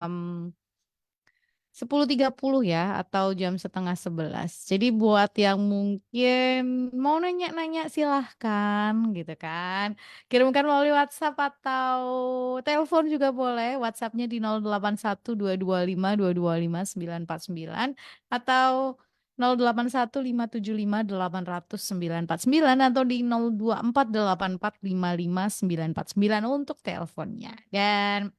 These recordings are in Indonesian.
10.30 ya atau jam setengah 11. Jadi buat yang mungkin mau nanya-nanya silahkan gitu kan. Kirimkan melalui WhatsApp atau telepon juga boleh. WhatsAppnya di 081225225949 atau 081575780949 atau di 0248455949 untuk teleponnya. Dan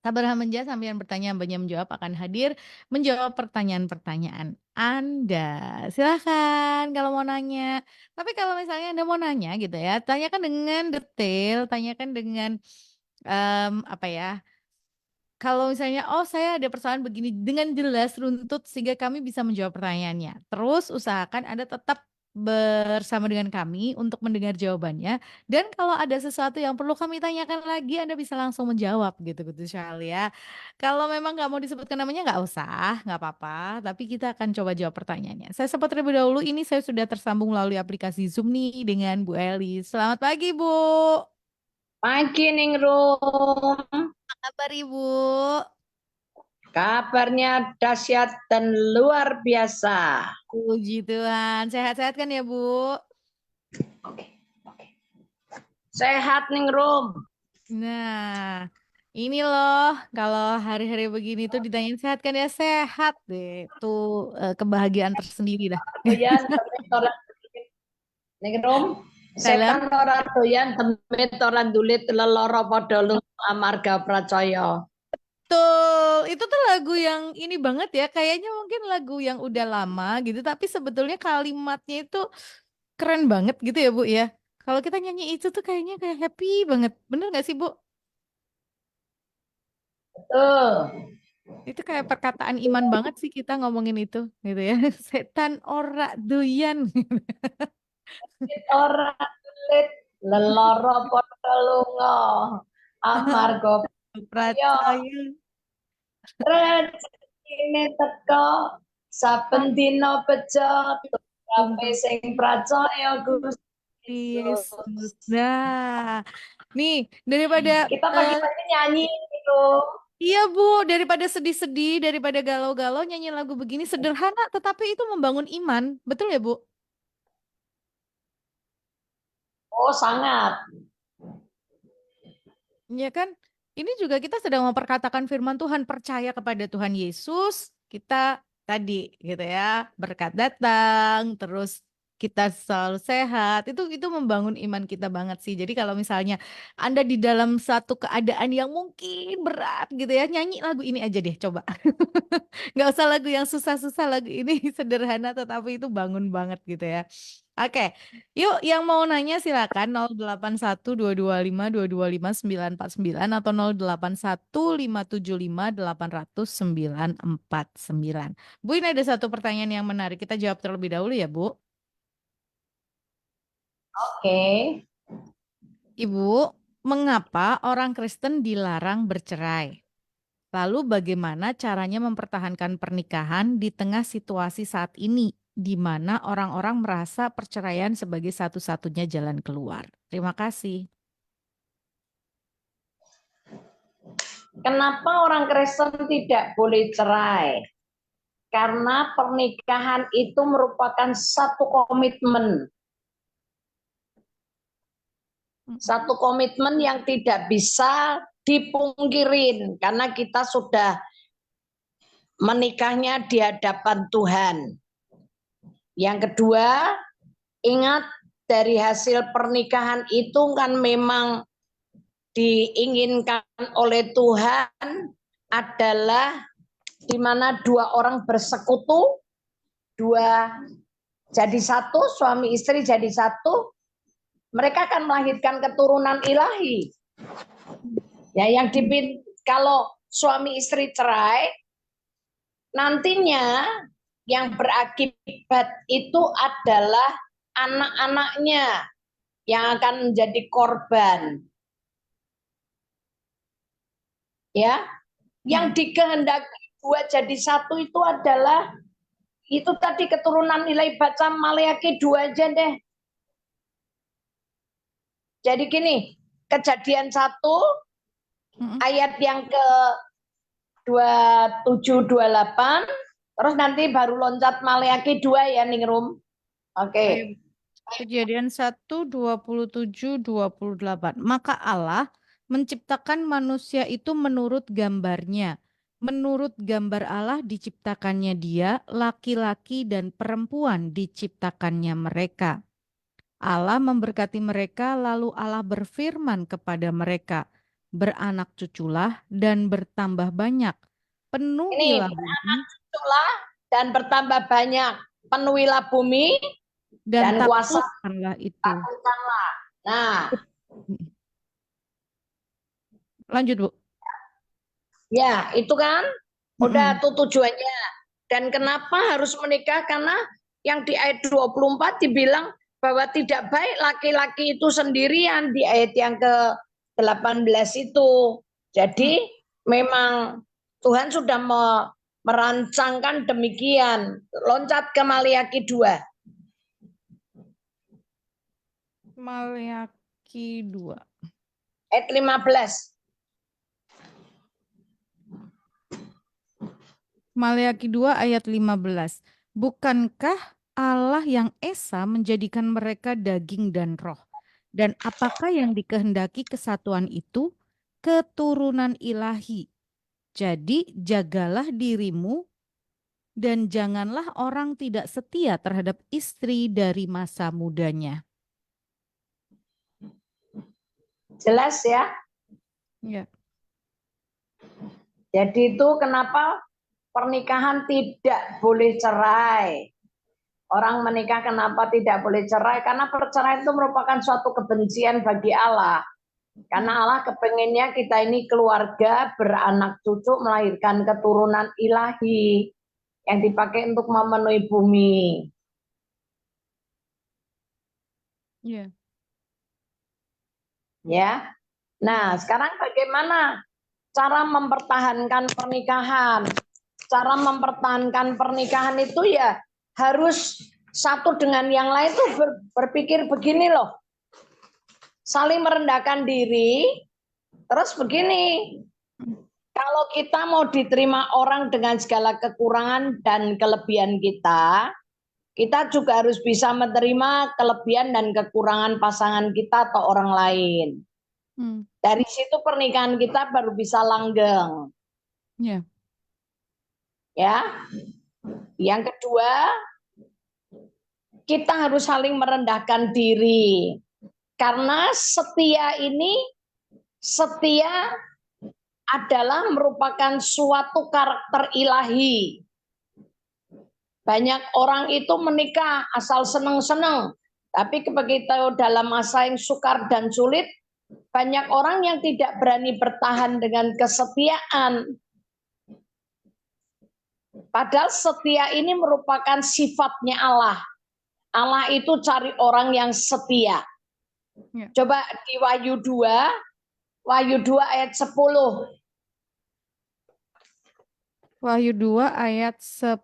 Sabar Hamanja sambil bertanya Mbaknya menjawab akan hadir menjawab pertanyaan-pertanyaan Anda. Silahkan kalau mau nanya. Tapi kalau misalnya Anda mau nanya gitu ya, tanyakan dengan detail, tanyakan dengan apa ya? Kalau misalnya, oh saya ada persoalan begini dengan jelas runtut sehingga kami bisa menjawab pertanyaannya. Terus usahakan Anda tetap bersama dengan kami untuk mendengar jawabannya. Dan kalau ada sesuatu yang perlu kami tanyakan lagi, Anda bisa langsung menjawab gitu-gitu Syahli ya. Kalau memang nggak mau disebutkan namanya nggak usah, nggak apa-apa. Tapi kita akan coba jawab pertanyaannya. Saya sempat terlebih dahulu, ini saya sudah tersambung melalui aplikasi Zoom nih dengan Bu Eli. Selamat pagi Bu. Pagi Ningrum, Apa kabar Ibu? kabarnya dahsyat dan luar biasa. Puji Tuhan. Sehat-sehat kan ya, Bu? Sehat Ningrum. Nah, ini loh, kalau hari-hari begini tuh ditanyain sehat kan ya, sehat deh. Itu kebahagiaan tersendiri dah. Doyan temit ora Ningrum, Salam. setan ora doyan temit ora dulit lelara padha lunga amarga pracaya. Betul, itu tuh lagu yang ini banget ya, kayaknya mungkin lagu yang udah lama gitu, tapi sebetulnya kalimatnya itu keren banget gitu ya, Bu ya. Kalau kita nyanyi itu tuh kayaknya kayak happy banget. Bener gak sih, Bu? Betul. Itu kayak perkataan iman banget sih kita ngomongin itu gitu ya. Setan ora doyan. Temit ora dulit lelara padha lunga amarga pracaya. Percaya. Rezekine teka saben dina bejo kabeh Tumpah sing pracaya Gusti Yesus. Yesus. Nah, nih daripada Kita eh, pagi-pagi nyanyi gitu. iya Bu, daripada sedih-sedih, daripada galau-galau nyanyi lagu begini sederhana tetapi itu membangun iman. Betul ya, Bu? Oh, sangat. Iya kan? Ini juga kita sedang memperkatakan firman Tuhan, percaya kepada Tuhan Yesus, kita tadi gitu ya, berkat datang, terus kita selalu sehat. Itu membangun iman kita banget sih. Jadi kalau misalnya Anda di dalam satu keadaan yang mungkin berat gitu ya, nyanyi lagu ini aja deh coba. Nggak usah lagu yang susah-susah, lagu ini sederhana tetapi itu bangun banget gitu ya. Oke, yuk yang mau nanya silakan 081225225949 atau 081575780949. Bu, ini ada satu pertanyaan yang menarik. Kita jawab terlebih dahulu ya, Bu. Oke. Ibu, mengapa orang Kristen dilarang bercerai? Lalu bagaimana caranya mempertahankan pernikahan di tengah situasi saat ini, di mana orang-orang merasa perceraian sebagai satu-satunya jalan keluar? Terima kasih. Kenapa orang Kristen tidak boleh cerai? Karena pernikahan itu merupakan satu komitmen. Satu komitmen yang tidak bisa dipungkirin karena kita sudah menikahnya di hadapan Tuhan. Yang kedua, ingat dari hasil pernikahan itu kan memang diinginkan oleh Tuhan adalah di mana dua orang bersekutu, dua jadi satu, suami istri jadi satu, mereka akan melahirkan keturunan ilahi. Ya, yang kalau suami istri cerai, nantinya yang berakibat itu adalah anak-anaknya yang akan menjadi korban. Ya, yang dikehendaki dua jadi satu itu adalah itu tadi keturunan nilai baca Maleakhi 2 aja deh. Jadi gini, Kejadian 1 ayat yang ke 27, 28, terus nanti baru loncat Maleakhi 2 ya Ningrum. Oke. Ayo, Kejadian 1, 27, 28. Maka Allah menciptakan manusia itu menurut gambarnya. Menurut gambar Allah diciptakannya dia, laki-laki dan perempuan diciptakannya mereka. Allah memberkati mereka, lalu Allah berfirman kepada mereka, beranak cuculah dan bertambah banyak, Ini penuhilah bumi beranak cuculah dan bertambah banyak, penuhilah bumi dan dan kuasa taklukkanlah itu. taklukkanlah. Nah, Lanjut, Bu. ya itu kan udah tuh tujuannya. Dan kenapa harus menikah? Karena yang di ayat 24 dibilang bahwa tidak baik laki-laki itu sendirian di ayat yang ke-18 itu. Jadi memang Tuhan sudah merancangkan demikian. Loncat ke Maleakhi 2. Maleakhi 2. Ayat 15. Maleakhi 2 ayat 15. Bukankah Allah yang esa menjadikan mereka daging dan roh? Dan apakah yang dikehendaki kesatuan itu? Keturunan ilahi. Jadi jagalah dirimu dan janganlah orang tidak setia terhadap istri dari masa mudanya. Jelas ya? Ya. Jadi itu kenapa pernikahan tidak boleh cerai. Orang menikah kenapa tidak boleh cerai? Karena perceraian itu merupakan suatu kebencian bagi Allah. Karena Allah kepengennya kita ini keluarga, beranak cucu, melahirkan keturunan ilahi yang dipakai untuk memenuhi bumi. Ya. Ya. Nah, sekarang bagaimana cara mempertahankan pernikahan? Cara mempertahankan pernikahan itu ya harus satu dengan yang lain tuh berpikir begini loh. Saling merendahkan diri, terus begini. Kalau kita mau diterima orang dengan segala kekurangan dan kelebihan kita juga harus bisa menerima kelebihan dan kekurangan pasangan kita atau orang lain. Dari situ pernikahan kita baru bisa langgeng. Ya. Ya. Yang kedua, kita harus saling merendahkan diri. Karena setia adalah merupakan suatu karakter ilahi. Banyak orang itu menikah asal seneng-seneng. Tapi begitu dalam masa yang sukar dan sulit, banyak orang yang tidak berani bertahan dengan kesetiaan. Padahal setia ini merupakan sifatnya Allah. Allah itu cari orang yang setia. Ya. Coba di Wahyu 2 ayat 10. Wahyu 2 ayat 10.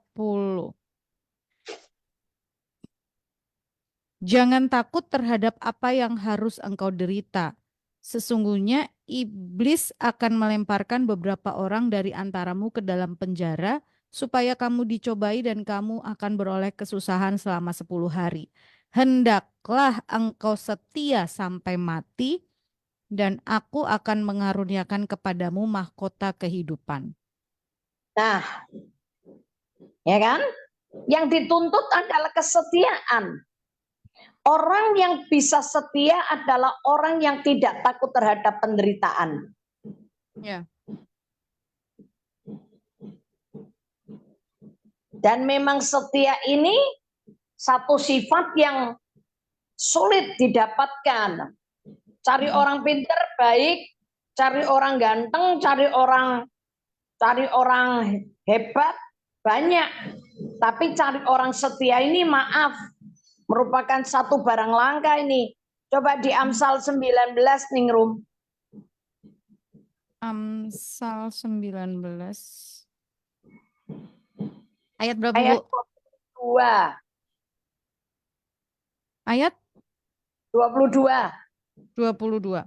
Jangan takut terhadap apa yang harus engkau derita. Sesungguhnya iblis akan melemparkan beberapa orang dari antaramu ke dalam penjara supaya kamu dicobai dan kamu akan beroleh kesusahan selama 10 hari. Hendaklah engkau setia sampai mati dan aku akan mengaruniakan kepadamu mahkota kehidupan. Nah, ya kan? Yang dituntut adalah kesetiaan. Orang yang bisa setia adalah orang yang tidak takut terhadap penderitaan. Ya. Dan memang setia ini satu sifat yang sulit didapatkan. Cari orang pintar baik, cari orang ganteng, cari orang hebat banyak. Tapi cari orang setia ini maaf, merupakan satu barang langka ini. Coba di Amsal 19 Ningrum. Amsal 19. Ayat berapa, ayat Bu? 22. Ayat 22. 22.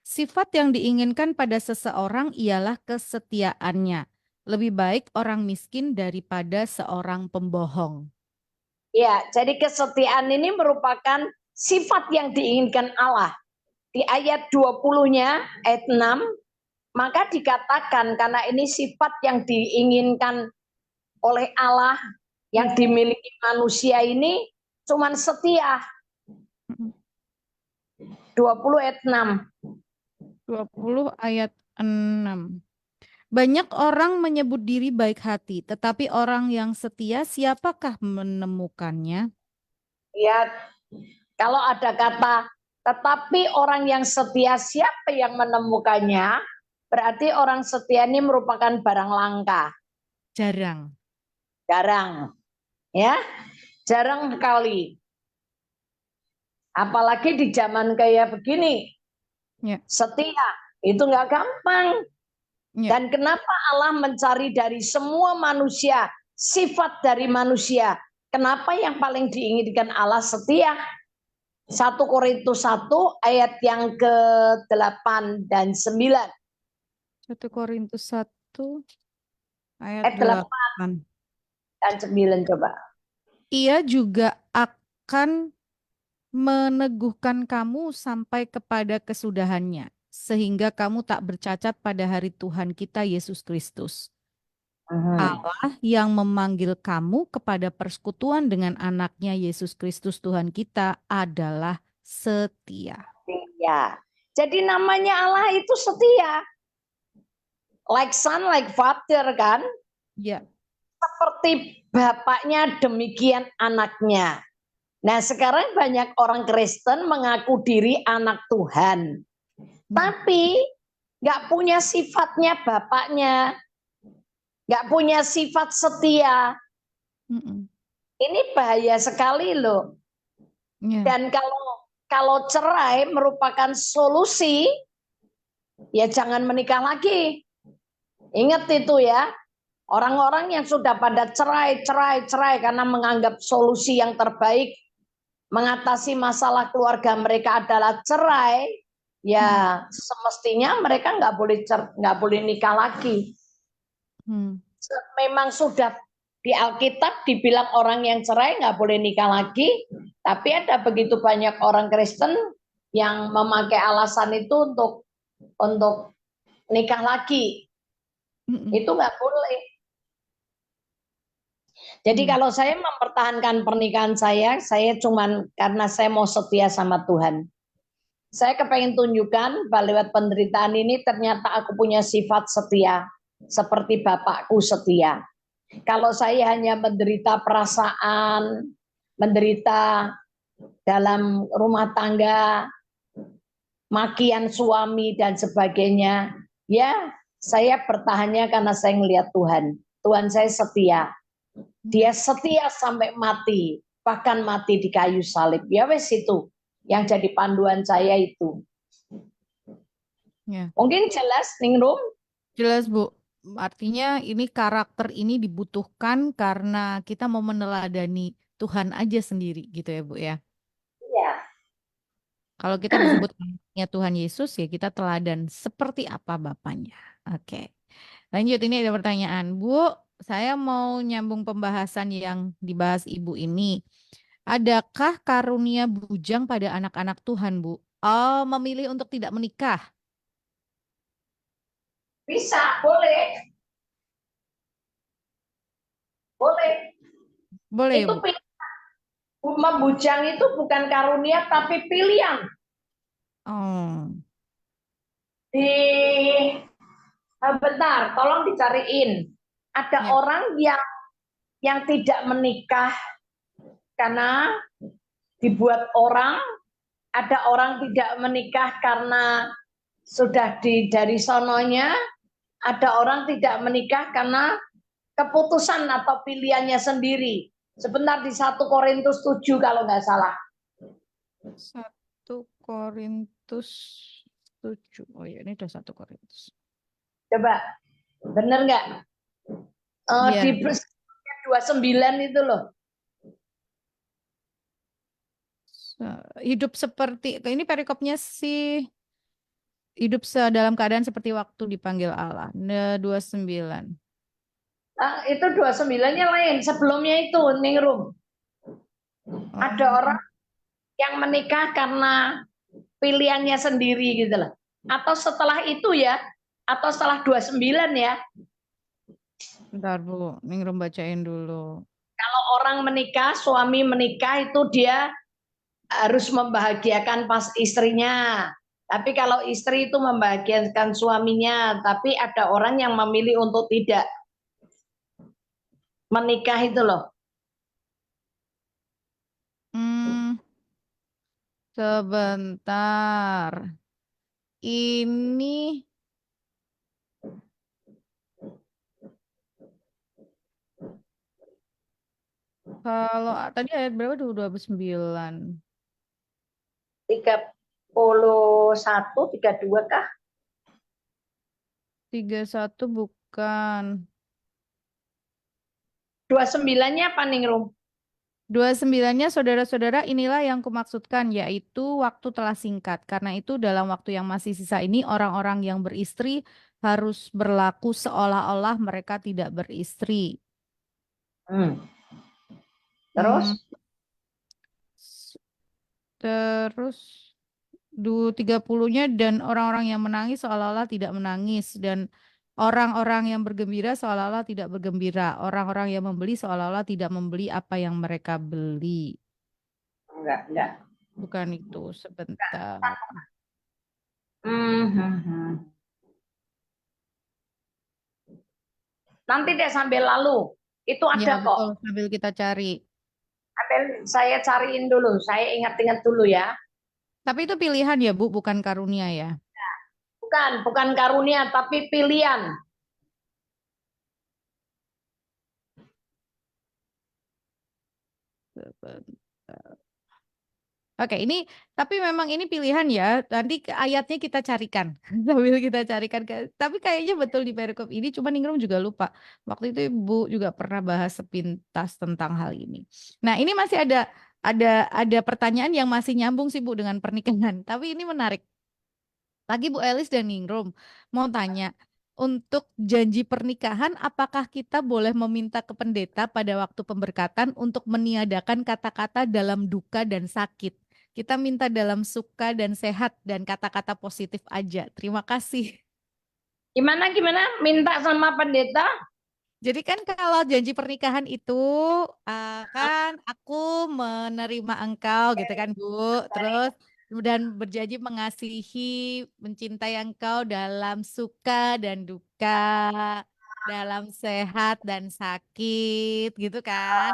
Sifat yang diinginkan pada seseorang ialah kesetiaannya. lebih baik orang miskin daripada seorang pembohong. Ya, jadi kesetiaan ini merupakan sifat yang diinginkan Allah. Di ayat 20-nya, ayat 6, maka dikatakan karena ini sifat yang diinginkan oleh Allah, yang dimiliki manusia ini cuman setia. 20 ayat 6. 20 ayat 6. Banyak orang menyebut diri baik hati, tetapi orang yang setia siapakah menemukannya? Ya, kalau ada kata tetapi orang yang setia siapa yang menemukannya? Berarti orang setia ini merupakan barang langka, Jarang. jarang, ya, jarang sekali. Apalagi di zaman kayak begini, Ya, setia itu nggak gampang. ya. Dan kenapa Allah mencari dari semua manusia sifat dari manusia? Kenapa yang paling diinginkan Allah setia? 1 Korintus 1 ayat yang ke-8 dan 9. 1 Korintus 1 ayat Ayat 8 8. dan 9 coba. Ia juga akan meneguhkan kamu sampai kepada kesudahannya, sehingga kamu tak bercacat pada hari Tuhan kita Yesus Kristus. Allah yang memanggil kamu kepada persekutuan dengan anaknya Yesus Kristus Tuhan kita adalah setia. Ya. Jadi namanya Allah itu setia. Like son, like father kan? Ya, Seperti bapaknya demikian anaknya. Nah sekarang banyak orang Kristen mengaku diri anak Tuhan. Tapi nggak punya sifatnya bapaknya. Nggak punya sifat setia. Ini bahaya sekali loh. ya. Dan kalau cerai merupakan solusi, ya jangan menikah lagi. Ingat itu ya. Orang-orang yang sudah pada cerai karena menganggap solusi yang terbaik mengatasi masalah keluarga mereka adalah cerai, ya semestinya mereka nggak boleh nikah lagi. Memang sudah di Alkitab dibilang orang yang cerai nggak boleh nikah lagi, tapi ada begitu banyak orang Kristen yang memakai alasan itu untuk nikah lagi. Itu nggak boleh. Jadi kalau saya mempertahankan pernikahan saya cuman karena saya mau setia sama Tuhan. Saya kepengen tunjukkan bahwa lewat penderitaan ini ternyata aku punya sifat setia. Seperti bapakku setia. Kalau saya hanya menderita perasaan, menderita dalam rumah tangga, makian suami dan sebagainya, ya saya bertahannya karena saya melihat Tuhan. Tuhan saya setia. Dia setia sampai mati, bahkan mati di kayu salib. Ya wes itu yang jadi panduan saya itu. Ya. Mungkin jelas, Ningrum? Jelas, Bu. Artinya ini karakter ini dibutuhkan karena kita mau meneladani Tuhan aja sendiri gitu ya, Bu ya. Iya. Kalau kita disebut anaknya Tuhan Yesus ya kita teladan seperti apa Bapaknya. Oke. Lanjut, ini ada pertanyaan. Bu, saya mau nyambung pembahasan yang dibahas Ibu ini. Adakah karunia bujang pada anak-anak Tuhan, Bu? Oh, memilih untuk tidak menikah. Bisa, boleh. Boleh. Boleh, Itu Bu. membujang itu bukan karunia tapi pilihan. Oh, Di bentar, tolong dicariin. Ada ya. orang yang tidak menikah karena dibuat orang, ada orang tidak menikah karena sudah dari sononya, ada orang tidak menikah karena keputusan atau pilihannya sendiri. Sebentar di 1 Korintus 7 kalau nggak salah. 1 Korintus 7. Oh ya, ini udah 1 Korintus. Coba, bener nggak? Di Iya. 29 itu loh. Hidup seperti, ini perikopnya sih, hidup dalam keadaan seperti waktu dipanggil Allah. 29. Itu 29-nya lain. Sebelumnya itu Ningrum. Ada orang yang menikah karena pilihannya sendiri gitu loh. Atau setelah itu ya, atau setelah 29 ya. Bentar Bu, Ningrum bacain dulu. Kalau orang menikah, suami menikah itu dia harus membahagiakan pas istrinya. Tapi kalau istri itu membahagiakan suaminya, tapi ada orang yang memilih untuk tidak menikah itu loh. Hmm, sebentar. Ini kalau tadi ayat berapa? 29. 31, 32 kah? 31 bukan. 29-nya apa nih, Rum? 29-nya saudara-saudara inilah yang kumaksudkan yaitu waktu telah singkat. Karena itu dalam waktu yang masih sisa ini orang-orang yang beristri harus berlaku seolah-olah mereka tidak beristri. Terus? Hmm, terus 30-nya dan orang-orang yang menangis seolah-olah tidak menangis dan orang-orang yang bergembira seolah-olah tidak bergembira. Orang-orang yang membeli seolah-olah tidak membeli apa yang mereka beli. Enggak. Bukan itu, sebentar. Hmm. Nanti deh sambil lalu. Itu Ya, ada kok. betul. Sambil kita cari. Sambil saya cariin dulu. Saya ingat-ingat dulu ya. Tapi itu pilihan ya, Bu, bukan karunia ya. Bukan karunia, tapi pilihan. Sebentar. Oke, ini tapi memang ini pilihan ya. Nanti ayatnya kita carikan sambil kita carikan. Tapi kayaknya betul di perikop ini. Cuma Ningrum juga lupa. Waktu itu Ibu juga pernah bahas sepintas tentang hal ini. Nah, ini masih ada pertanyaan yang masih nyambung sih Bu dengan pernikahan. Tapi ini menarik. Lagi Bu Elis dan Ningrum mau tanya. Untuk janji pernikahan, apakah kita boleh meminta ke pendeta pada waktu pemberkatan untuk meniadakan kata-kata dalam duka dan sakit? Kita minta dalam suka dan sehat dan kata-kata positif aja. Terima kasih. Gimana? Minta sama pendeta? Jadi kan kalau janji pernikahan itu kan aku menerima engkau gitu kan Bu. Terus dan berjanji mengasihi, mencintai engkau dalam suka dan duka, dalam sehat dan sakit gitu kan.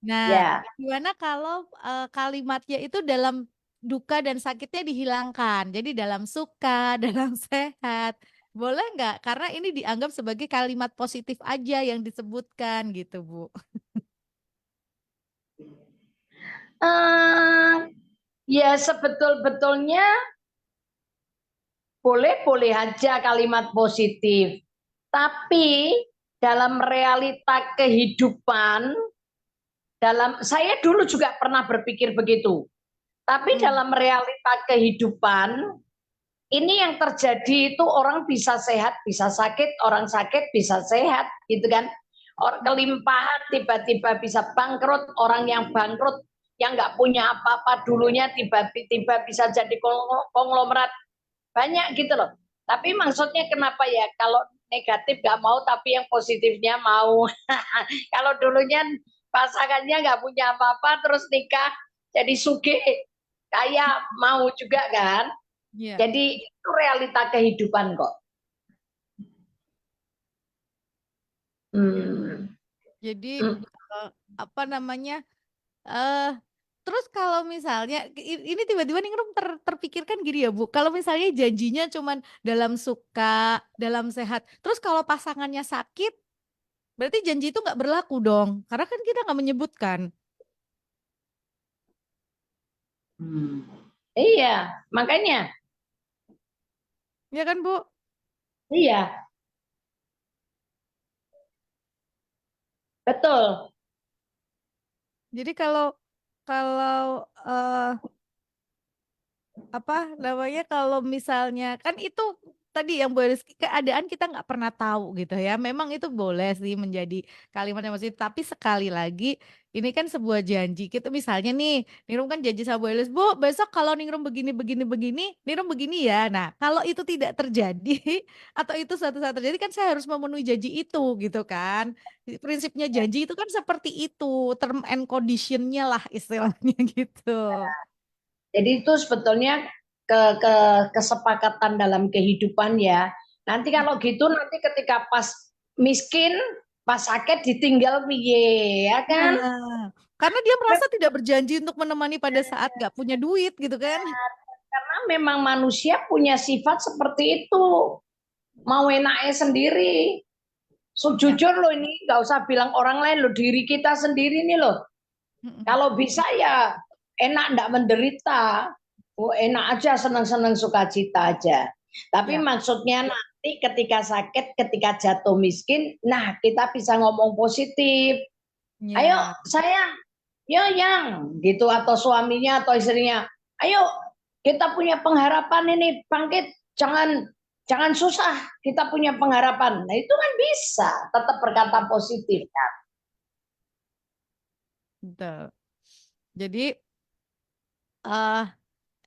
Nah, Ya. gimana kalau kalimatnya itu dalam duka dan sakitnya dihilangkan. Jadi dalam suka, dalam sehat. Boleh nggak? Karena ini dianggap sebagai kalimat positif aja yang disebutkan gitu, Bu. Eh, ya sebetul-betulnya boleh-boleh aja kalimat positif. Tapi dalam realita kehidupan, saya dulu juga pernah berpikir begitu. Tapi Hmm. dalam realita kehidupan, ini yang terjadi itu orang bisa sehat, bisa sakit, orang sakit bisa sehat, gitu kan? Orang kelimpahan tiba-tiba bisa bangkrut, orang yang bangkrut yang nggak punya apa-apa dulunya tiba-tiba bisa jadi konglomerat, banyak gitu loh. Tapi maksudnya kenapa ya kalau negatif nggak mau tapi yang positifnya mau. Kalau dulunya pasangannya nggak punya apa-apa terus nikah jadi sugih kaya mau juga kan. Iya. Jadi itu realita kehidupan kok. Hmm. Jadi Hmm. eh, apa namanya? eh Terus kalau misalnya ini tiba-tiba nih terpikirkan gini ya Bu, kalau misalnya janjinya cuman dalam suka, dalam sehat, terus kalau pasangannya sakit, berarti janji itu nggak berlaku dong, karena kan kita nggak menyebutkan, Hmm. Iya, makanya ya kan Bu? iya, betul. Jadi kalau kalau apa namanya kalau misalnya kan itu tadi yang boleh keadaan kita nggak pernah tahu gitu ya. Memang itu boleh sih menjadi kalimat yang positif. Tapi sekali lagi ini kan sebuah janji. Kita misalnya nih, Ningrum kan janji sama Bu Elis, Bu, besok kalau Ningrum begini begini begini, Ningrum begini ya. Nah, kalau itu tidak terjadi atau itu suatu saat terjadi kan saya harus memenuhi janji itu gitu kan. Prinsipnya janji itu kan seperti itu, term and conditionnya lah istilahnya gitu. Jadi itu sebetulnya ke kesepakatan dalam kehidupan ya. Nanti kalau gitu nanti ketika pas miskin, pas sakit ditinggal piye ya kan? Nah, karena dia merasa tidak berjanji untuk menemani pada saat nggak punya duit gitu kan. Karena memang manusia punya sifat seperti itu. Mau enaknya sendiri. Ya. Jujur loh ini nggak usah bilang orang lain loh, diri kita sendiri nih loh. Mm-mm. Kalau bisa ya enak ndak menderita. Oh, enak aja senang-senang sukacita aja. Tapi Ya. maksudnya nanti ketika sakit, ketika jatuh miskin, nah kita bisa ngomong positif. Ayo Ya. sayang, yo yang gitu atau suaminya atau istrinya. Ayo kita punya pengharapan ini bangkit, jangan jangan susah. Kita punya pengharapan. Nah itu kan bisa tetap berkata positif kan. Betul. Jadi eh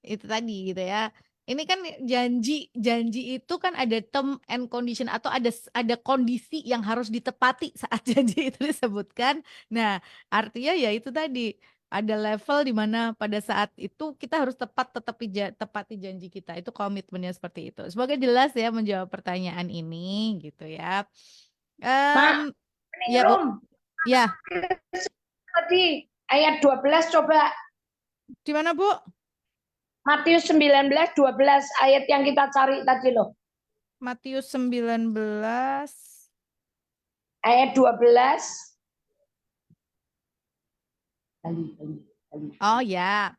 itu tadi gitu ya. Ini kan janji itu kan ada term and condition atau ada kondisi yang harus ditepati saat janji itu disebutkan. Nah, artinya ya itu tadi ada level di mana pada saat itu kita harus tepati janji kita. Itu komitmennya seperti itu. Semoga jelas ya menjawab pertanyaan ini gitu ya. Em, Mak, ya Bu, Ningrum, ya. tadi ayat 12 coba Di mana Bu? Matius 19:12 ayat yang kita cari tadi loh. Matius 19. Ayat 12. Oh ya.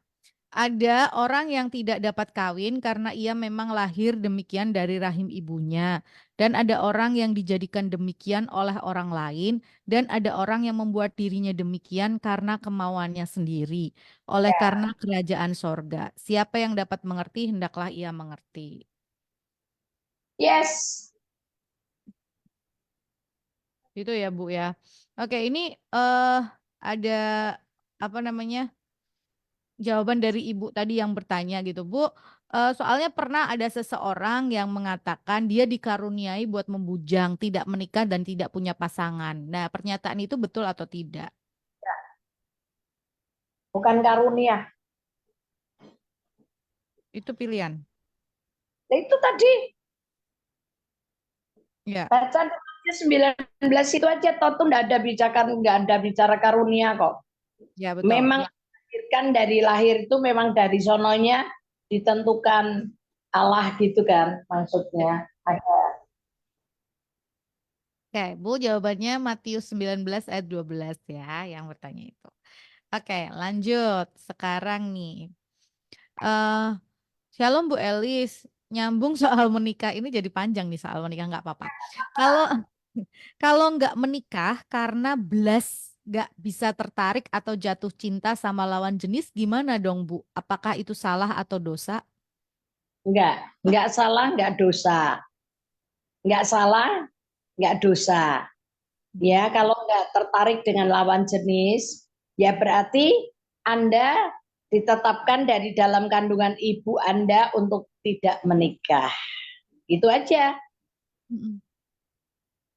Ada orang yang tidak dapat kawin karena ia memang lahir demikian dari rahim ibunya. Dan ada orang yang dijadikan demikian oleh orang lain. Dan ada orang yang membuat dirinya demikian karena kemauannya sendiri. Oleh karena kerajaan sorga. Siapa yang dapat mengerti, hendaklah ia mengerti. Yes. Itu ya Bu ya. Oke, ini eh ada apa namanya? Jawaban dari ibu tadi yang bertanya gitu, Bu. Soalnya pernah ada seseorang yang mengatakan dia dikaruniai buat membujang, tidak menikah dan tidak punya pasangan. Nah, pernyataan itu betul atau tidak? Bukan karunia. Itu pilihan. Nah, itu tadi Ya, baca 19 itu aja toh tuh nggak ada bicara karunia kok. ya betul. Memang kan dari lahir itu memang dari sononya ditentukan Allah gitu kan Ya. maksudnya. Ada. Oke, Bu, jawabannya Matius 19 ayat 12 ya, yang bertanya itu. Oke, lanjut. Sekarang nih. eh Shalom Bu Elis, nyambung soal menikah ini jadi panjang nih soal menikah nggak apa-apa. Kalau kalau nggak menikah karena belas nggak bisa tertarik atau jatuh cinta sama lawan jenis gimana dong Bu? Apakah itu salah atau dosa? Enggak salah, enggak dosa. Enggak salah, enggak dosa. Ya, kalau enggak tertarik dengan lawan jenis, ya berarti Anda ditetapkan dari dalam kandungan ibu Anda untuk tidak menikah. Itu aja. Mm-mm.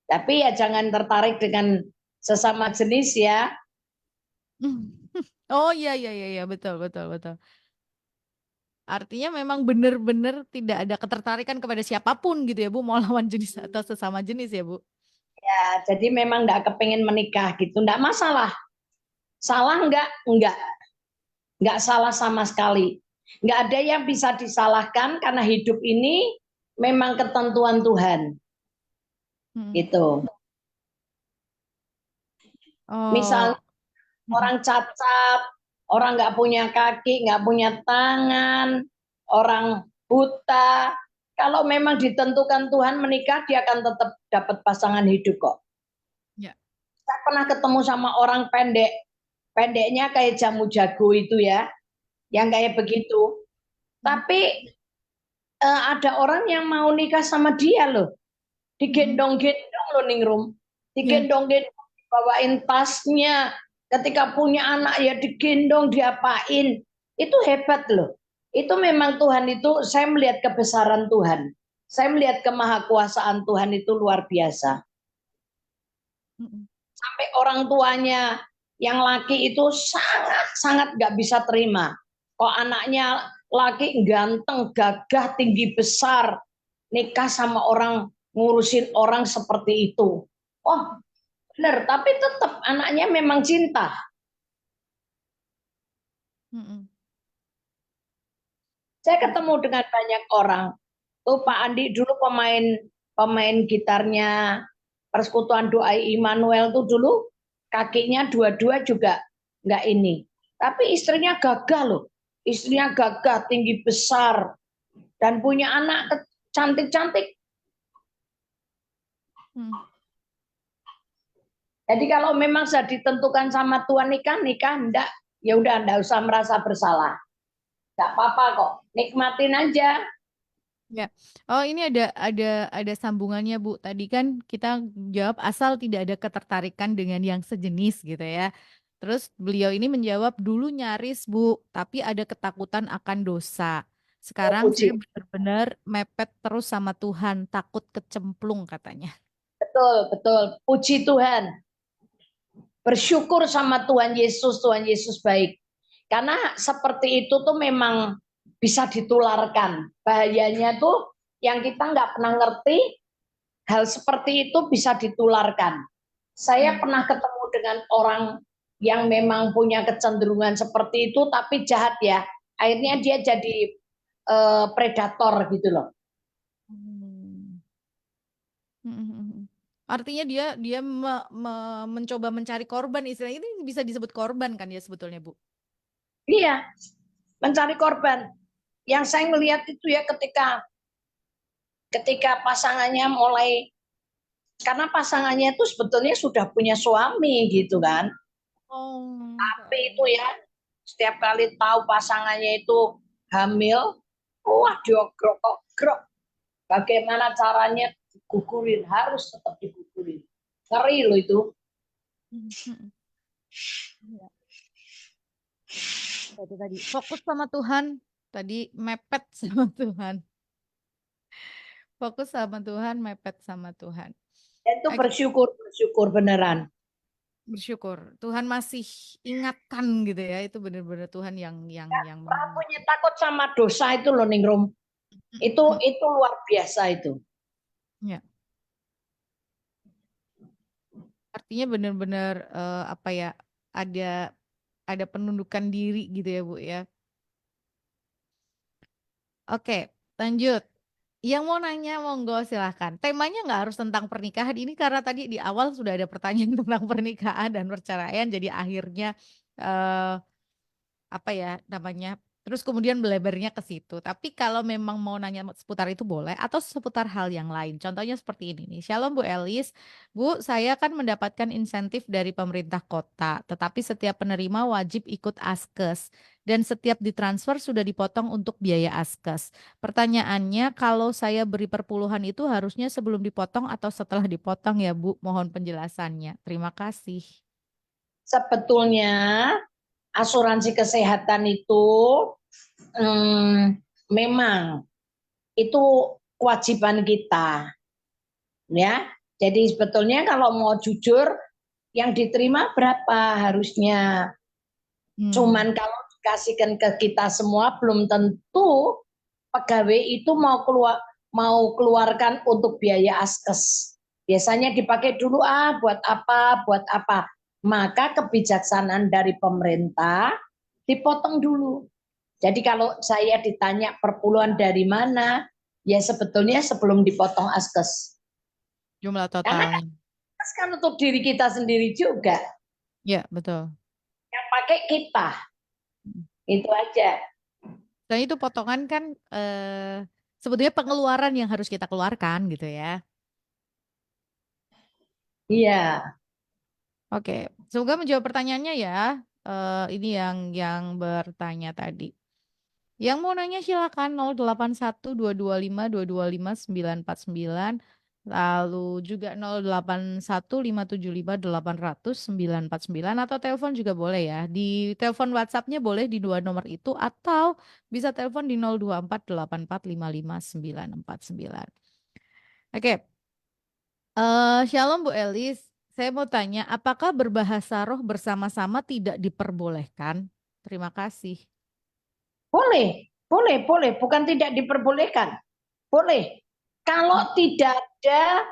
Tapi ya jangan tertarik dengan sesama jenis ya. Oh iya iya iya iya, betul betul betul. Artinya memang benar-benar tidak ada ketertarikan kepada siapapun gitu ya Bu, mau lawan jenis atau sesama jenis ya Bu. Ya, jadi memang enggak kepengen menikah gitu. Enggak masalah. Salah enggak? Enggak. Enggak salah sama sekali. Enggak ada yang bisa disalahkan karena hidup ini memang ketentuan Tuhan. Mm. Gitu. Misalnya Oh. Mm-mm. orang cacat, orang nggak punya kaki, nggak punya tangan, orang buta. Kalau memang ditentukan Tuhan menikah, dia akan tetap dapat pasangan hidup kok. Ya. Saya pernah ketemu sama orang pendek, pendeknya kayak jamu jago itu ya, yang kayak begitu. Tapi ada orang yang mau nikah sama dia loh, digendong-gendong loh Ningrum, Ya. digendong-gendong, bawain tasnya, ketika punya anak ya digendong, diapain, itu hebat loh. Itu memang Tuhan itu, saya melihat kebesaran Tuhan, saya melihat kemahakuasaan Tuhan itu luar biasa. Mm-mm. Sampai orang tuanya yang laki itu sangat-sangat nggak bisa terima. Kok anaknya laki ganteng, gagah, tinggi besar, nikah sama orang, ngurusin orang seperti itu. Oh, benar, tapi tetap anaknya memang cinta. Mm-mm. Saya ketemu dengan banyak orang. Tuh Pak Andi dulu pemain pemain gitarnya Persekutuan Doa Immanuel tuh dulu kakinya dua-dua juga nggak ini. Tapi istrinya gagah loh. Istrinya gagah, tinggi besar, dan punya anak cantik-cantik. Mm. Jadi kalau memang sudah ditentukan sama Tuhan nikah, nikah enggak, ya udah enggak usah merasa bersalah. Enggak apa-apa kok, nikmatin aja. Ya. Oh, ini ada sambungannya, Bu. Tadi kan kita jawab asal tidak ada ketertarikan dengan yang sejenis gitu ya. Terus beliau ini menjawab dulu nyaris, Bu, tapi ada ketakutan akan dosa. Oh, Sekarang saya puji. benar-benar mepet terus sama Tuhan, takut kecemplung katanya. Betul, betul. Puji Tuhan. Bersyukur sama Tuhan Yesus baik. Karena seperti itu tuh memang bisa ditularkan. Bahayanya tuh yang kita nggak pernah ngerti, hal seperti itu bisa ditularkan. Saya Hmm. pernah ketemu dengan orang yang memang punya kecenderungan seperti itu, tapi jahat ya. Akhirnya dia jadi predator gitu loh. Hmm. Hmm. Artinya dia mencoba mencari korban, istilahnya ini bisa disebut korban kan ya sebetulnya, Bu? Iya, mencari korban. Yang saya ngelihat itu ya ketika ketika pasangannya mulai, karena pasangannya itu sebetulnya sudah punya suami gitu kan. Oh, Tapi itu ya setiap kali tahu pasangannya itu hamil, wah diogrok-ogrok. Bagaimana caranya digugurin, harus tetap digugurin. Ngeri loh itu. Hmm. Ya, itu tadi fokus sama Tuhan, tadi mepet sama Tuhan. Fokus sama Tuhan, mepet sama Tuhan. Itu Oke, bersyukur, bersyukur beneran. bersyukur. Tuhan masih ingatkan gitu ya. Itu benar-benar Tuhan yang Punya mengingatkan. takut sama dosa itu loh Ningrum. Itu luar biasa itu. Ya, artinya benar-benar apa ya? Ada ada penundukan diri gitu ya, Bu ya. Oke, lanjut. Yang mau nanya, monggo silahkan. Temanya nggak harus tentang pernikahan ini karena tadi di awal sudah ada pertanyaan tentang pernikahan dan perceraian, jadi akhirnya eh, apa ya namanya? Terus kemudian belebarnya ke situ. Tapi kalau memang mau nanya seputar itu boleh atau seputar hal yang lain. Contohnya seperti ini nih. Shalom Bu Elis. Bu, saya kan mendapatkan insentif dari pemerintah kota, tetapi setiap penerima wajib ikut askes dan setiap ditransfer sudah dipotong untuk biaya askes. Pertanyaannya, kalau saya beri perpuluhan itu harusnya sebelum dipotong atau setelah dipotong ya Bu? Mohon penjelasannya. Terima kasih. Sebetulnya asuransi kesehatan itu memang itu kewajiban kita, ya. Jadi sebetulnya kalau mau jujur, yang diterima berapa harusnya. Hmm. Cuman kalau dikasihkan ke kita semua belum tentu pegawai itu mau keluarkan untuk biaya askes. Biasanya dipakai dulu buat apa, buat apa. Maka kebijaksanaan dari pemerintah dipotong dulu. Jadi kalau saya ditanya perpuluhan dari mana, ya sebetulnya sebelum dipotong askes. Jumlah Karena totalnya. askes kan untuk diri kita sendiri juga. Ya, betul. Yang pakai kita. Itu aja. Dan itu potongan kan sebetulnya pengeluaran yang harus kita keluarkan gitu ya. Iya. Oke, semoga menjawab pertanyaannya ya. Ini yang bertanya tadi. Yang mau nanya silakan 081 225 225 949, lalu juga 081 575 800 949, atau telepon juga boleh ya. Di telepon WhatsApp-nya boleh di dua nomor itu, atau bisa telepon di 024 84 55 949. Oke, Shalom Bu Elis. Saya mau tanya, apakah berbahasa roh bersama-sama tidak diperbolehkan? Terima kasih. Boleh, boleh, boleh. Bukan tidak diperbolehkan. Boleh. Kalau tidak ada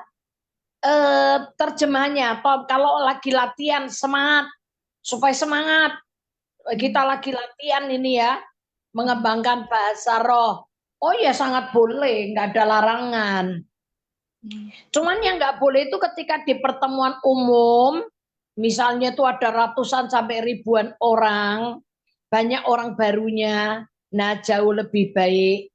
terjemahannya, atau kalau lagi latihan semangat, supaya semangat. Kita lagi latihan ini ya, mengembangkan bahasa roh. Oh ya sangat boleh, nggak ada larangan. Cuman yang nggak boleh itu ketika di pertemuan umum, misalnya itu ada ratusan sampai ribuan orang, banyak orang barunya, nah jauh lebih baik.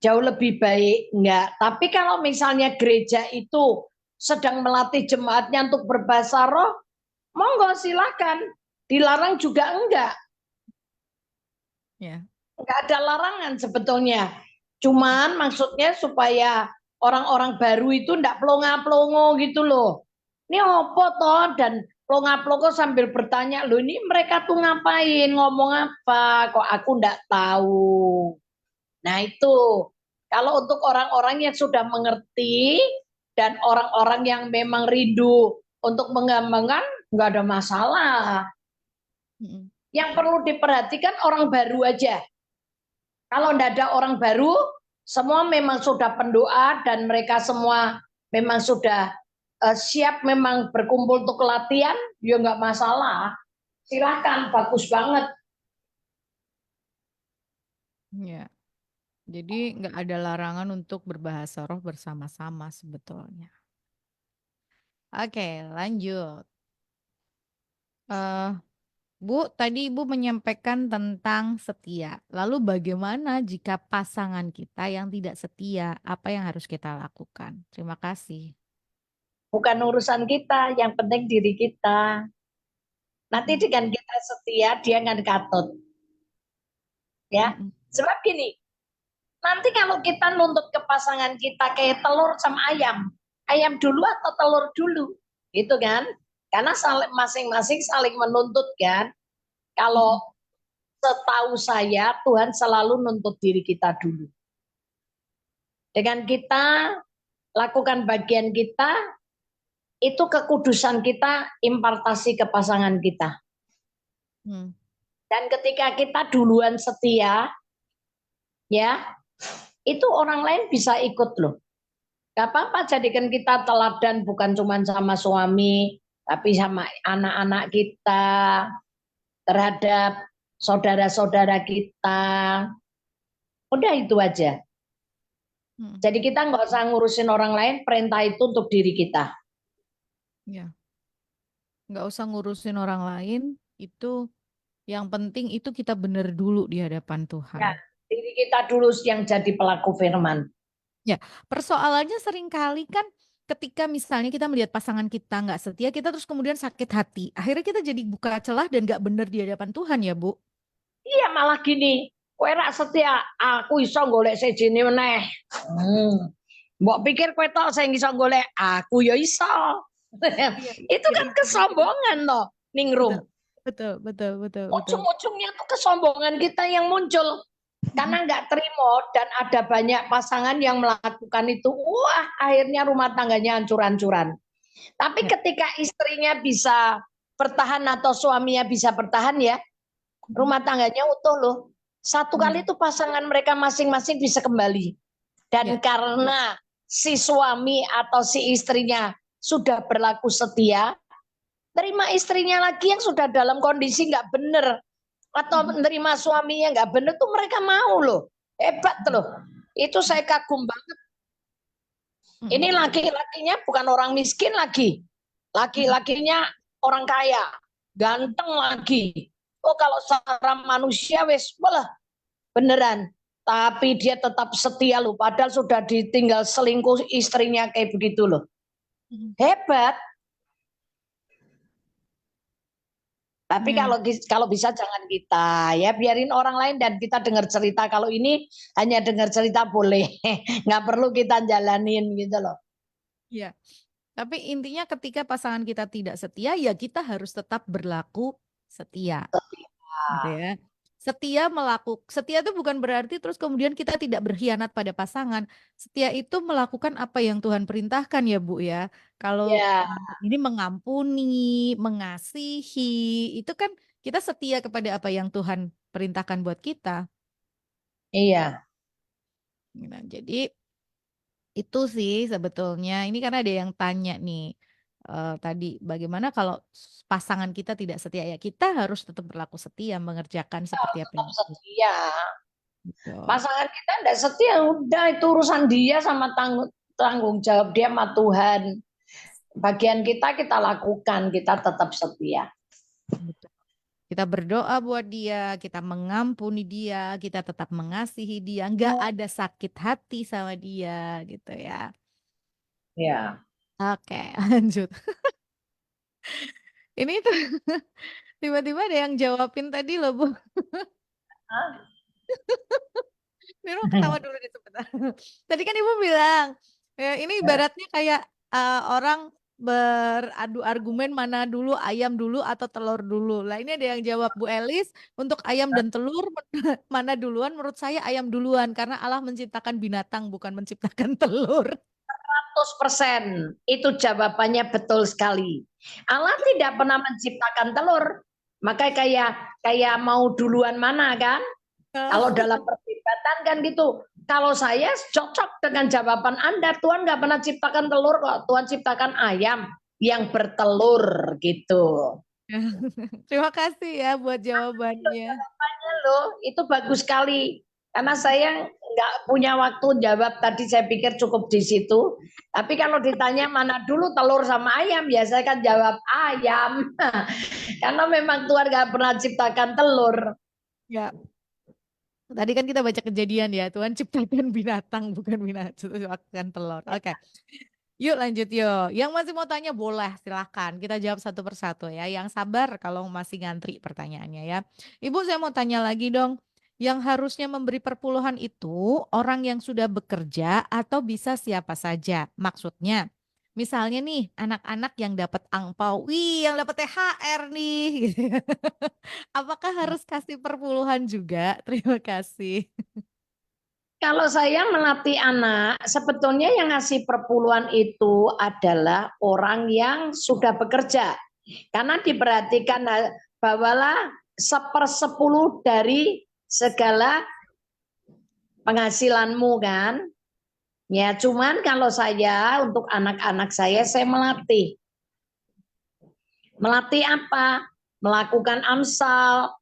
Jauh lebih baik enggak. Tapi kalau misalnya gereja itu sedang melatih jemaatnya untuk berbahasa roh, monggo silakan. Dilarang juga enggak. Ya. Enggak ada larangan sebetulnya. Cuman maksudnya supaya orang-orang baru itu enggak plonga-plongo gitu loh. Ini opo toh, dan plonga-plongo sambil bertanya, loh ini mereka tuh ngapain, ngomong apa, kok aku enggak tahu. Nah itu, kalau untuk orang-orang yang sudah mengerti dan orang-orang yang memang rindu untuk mengembangkan, nggak ada masalah. Yang perlu diperhatikan orang baru aja. Kalau tidak ada orang baru, semua memang sudah pendoa dan mereka semua memang sudah siap memang berkumpul untuk latihan, ya nggak masalah. Silakan, bagus banget. Ya. Jadi nggak ada larangan untuk berbahasa roh bersama-sama sebetulnya. Oke, lanjut. eh Bu, tadi Ibu menyampaikan tentang setia. Lalu bagaimana jika pasangan kita yang tidak setia? Apa yang harus kita lakukan? Terima kasih. Bukan urusan kita, yang penting diri kita. Nanti dengan kita setia, dia akan katut. Ya, sebab gini, nanti kalau kita nuntut ke pasangan kita kayak telur sama ayam dulu atau telur dulu, gitu kan? Karena masing-masing saling menuntut kan. Kalau setahu saya Tuhan selalu nuntut diri kita dulu. Dengan kita lakukan bagian kita, itu kekudusan kita impartasi ke pasangan kita. Dan ketika kita duluan setia, ya, itu orang lain bisa ikut loh. Gak apa-apa jadikan kita teladan bukan cuma sama suami, tapi sama anak-anak kita, terhadap saudara-saudara kita. Udah itu aja. Jadi kita nggak usah ngurusin orang lain, perintah itu untuk diri kita. Ya, nggak usah ngurusin orang lain, itu yang penting itu kita benar dulu di hadapan Tuhan. Ya, diri kita dulu yang jadi pelaku firman. Ya, persoalannya seringkali kan ketika misalnya kita melihat pasangan kita nggak setia, kita terus kemudian sakit hati. Akhirnya kita jadi buka celah dan nggak benar di hadapan Tuhan ya, Bu. Iya malah gini, kowe rak setia, aku iso golek sejene meneh. Mbok pikir kowe tok sing iso golek, aku ya iso. Itu kan kesombongan loh, Ningrum. Betul, betul, betul, betul. Ujung-ujungnya tuh kesombongan kita yang muncul. Karena nggak terima dan ada banyak pasangan yang melakukan itu. Wah, akhirnya rumah tangganya hancur-hancuran. Tapi ketika istrinya bisa bertahan atau suaminya bisa bertahan ya, rumah tangganya utuh loh. Satu kali itu pasangan mereka masing-masing bisa kembali. Dan karena si suami atau si istrinya sudah berlaku setia, terima istrinya lagi yang sudah dalam kondisi nggak bener atau menerima suaminya nggak bener tuh mereka mau loh. Hebat loh. Itu saya kagum banget. Ini laki-lakinya bukan orang miskin lagi. Laki-lakinya orang kaya, ganteng lagi. Oh kalau secara manusia wes malah beneran. Tapi dia tetap setia loh. Padahal sudah ditinggal selingkuh istrinya kayak begitu loh. Hebat. Tapi Ya. kalau bisa jangan kita ya, biarin orang lain dan kita dengar cerita. Kalau ini hanya dengar cerita boleh, nggak perlu kita jalanin gitu loh. Ya. Tapi intinya ketika pasangan kita tidak setia, ya kita harus tetap berlaku setia, gitu Nah, ya. Setia itu bukan berarti terus kemudian kita tidak berkhianat pada pasangan. Setia itu melakukan apa yang Tuhan perintahkan ya Bu ya. Kalau ya, ini mengampuni, mengasihi, itu kan kita setia kepada apa yang Tuhan perintahkan buat kita. iya. Nah, jadi itu sih sebetulnya. Ini karena ada yang tanya nih tadi bagaimana kalau pasangan kita tidak setia ya kita harus tetap berlaku setia mengerjakan Kita seperti harus apa tetap yang setia. betul. Pasangan kita enggak setia, udah itu urusan dia sama tanggung jawab dia sama Tuhan. Bagian kita lakukan, kita tetap setia. Betul. Kita berdoa buat dia, kita mengampuni dia, kita tetap mengasihi dia, nggak ada sakit hati sama dia gitu ya. Ya. Oke, lanjut. Ini tuh tiba-tiba ada yang jawabin tadi loh Bu. Nirma ketawa dulu deh sebentar. Tadi kan Ibu bilang, ini ibaratnya kayak orang beradu argumen mana dulu ayam dulu atau telur dulu. Lah ini ada yang jawab Bu Elis untuk ayam dan telur mana duluan? Menurut saya ayam duluan karena Allah menciptakan binatang bukan menciptakan telur. 100% itu jawabannya betul sekali. Allah tidak pernah menciptakan telur. Maka kayak mau duluan mana kan? Kalau dalam perdebatan kan gitu. Kalau saya cocok dengan jawaban Anda, Tuhan nggak pernah ciptakan telur kok. Tuhan ciptakan ayam yang bertelur gitu. Terima kasih ya buat jawabannya. Loh, itu bagus sekali. Karena saya nggak punya waktu jawab tadi, saya pikir cukup di situ. Tapi kalau ditanya mana dulu telur sama ayam, ya saya kan jawab ayam. Karena memang Tuhan nggak pernah ciptakan telur. Ya, tadi kan kita baca kejadian ya, Tuhan ciptakan binatang bukan binatang, ciptakan telur. Oke. Yuk lanjut yuk. Yang masih mau tanya boleh silahkan. Kita jawab satu persatu ya. Yang sabar kalau masih ngantri pertanyaannya ya. Ibu saya mau tanya lagi dong. Yang harusnya memberi perpuluhan itu orang yang sudah bekerja atau bisa siapa saja. Maksudnya misalnya nih anak-anak yang dapat angpau. Wih yang dapat THR nih. Gitu. Apakah harus kasih perpuluhan juga? Terima kasih. Kalau saya melatih anak, sebetulnya yang ngasih perpuluhan itu adalah orang yang sudah bekerja. Karena diperhatikan bawalah 1/10 dari segala penghasilanmu kan. Ya, cuman kalau saya untuk anak-anak saya melatih. Melatih apa? Melakukan amsal,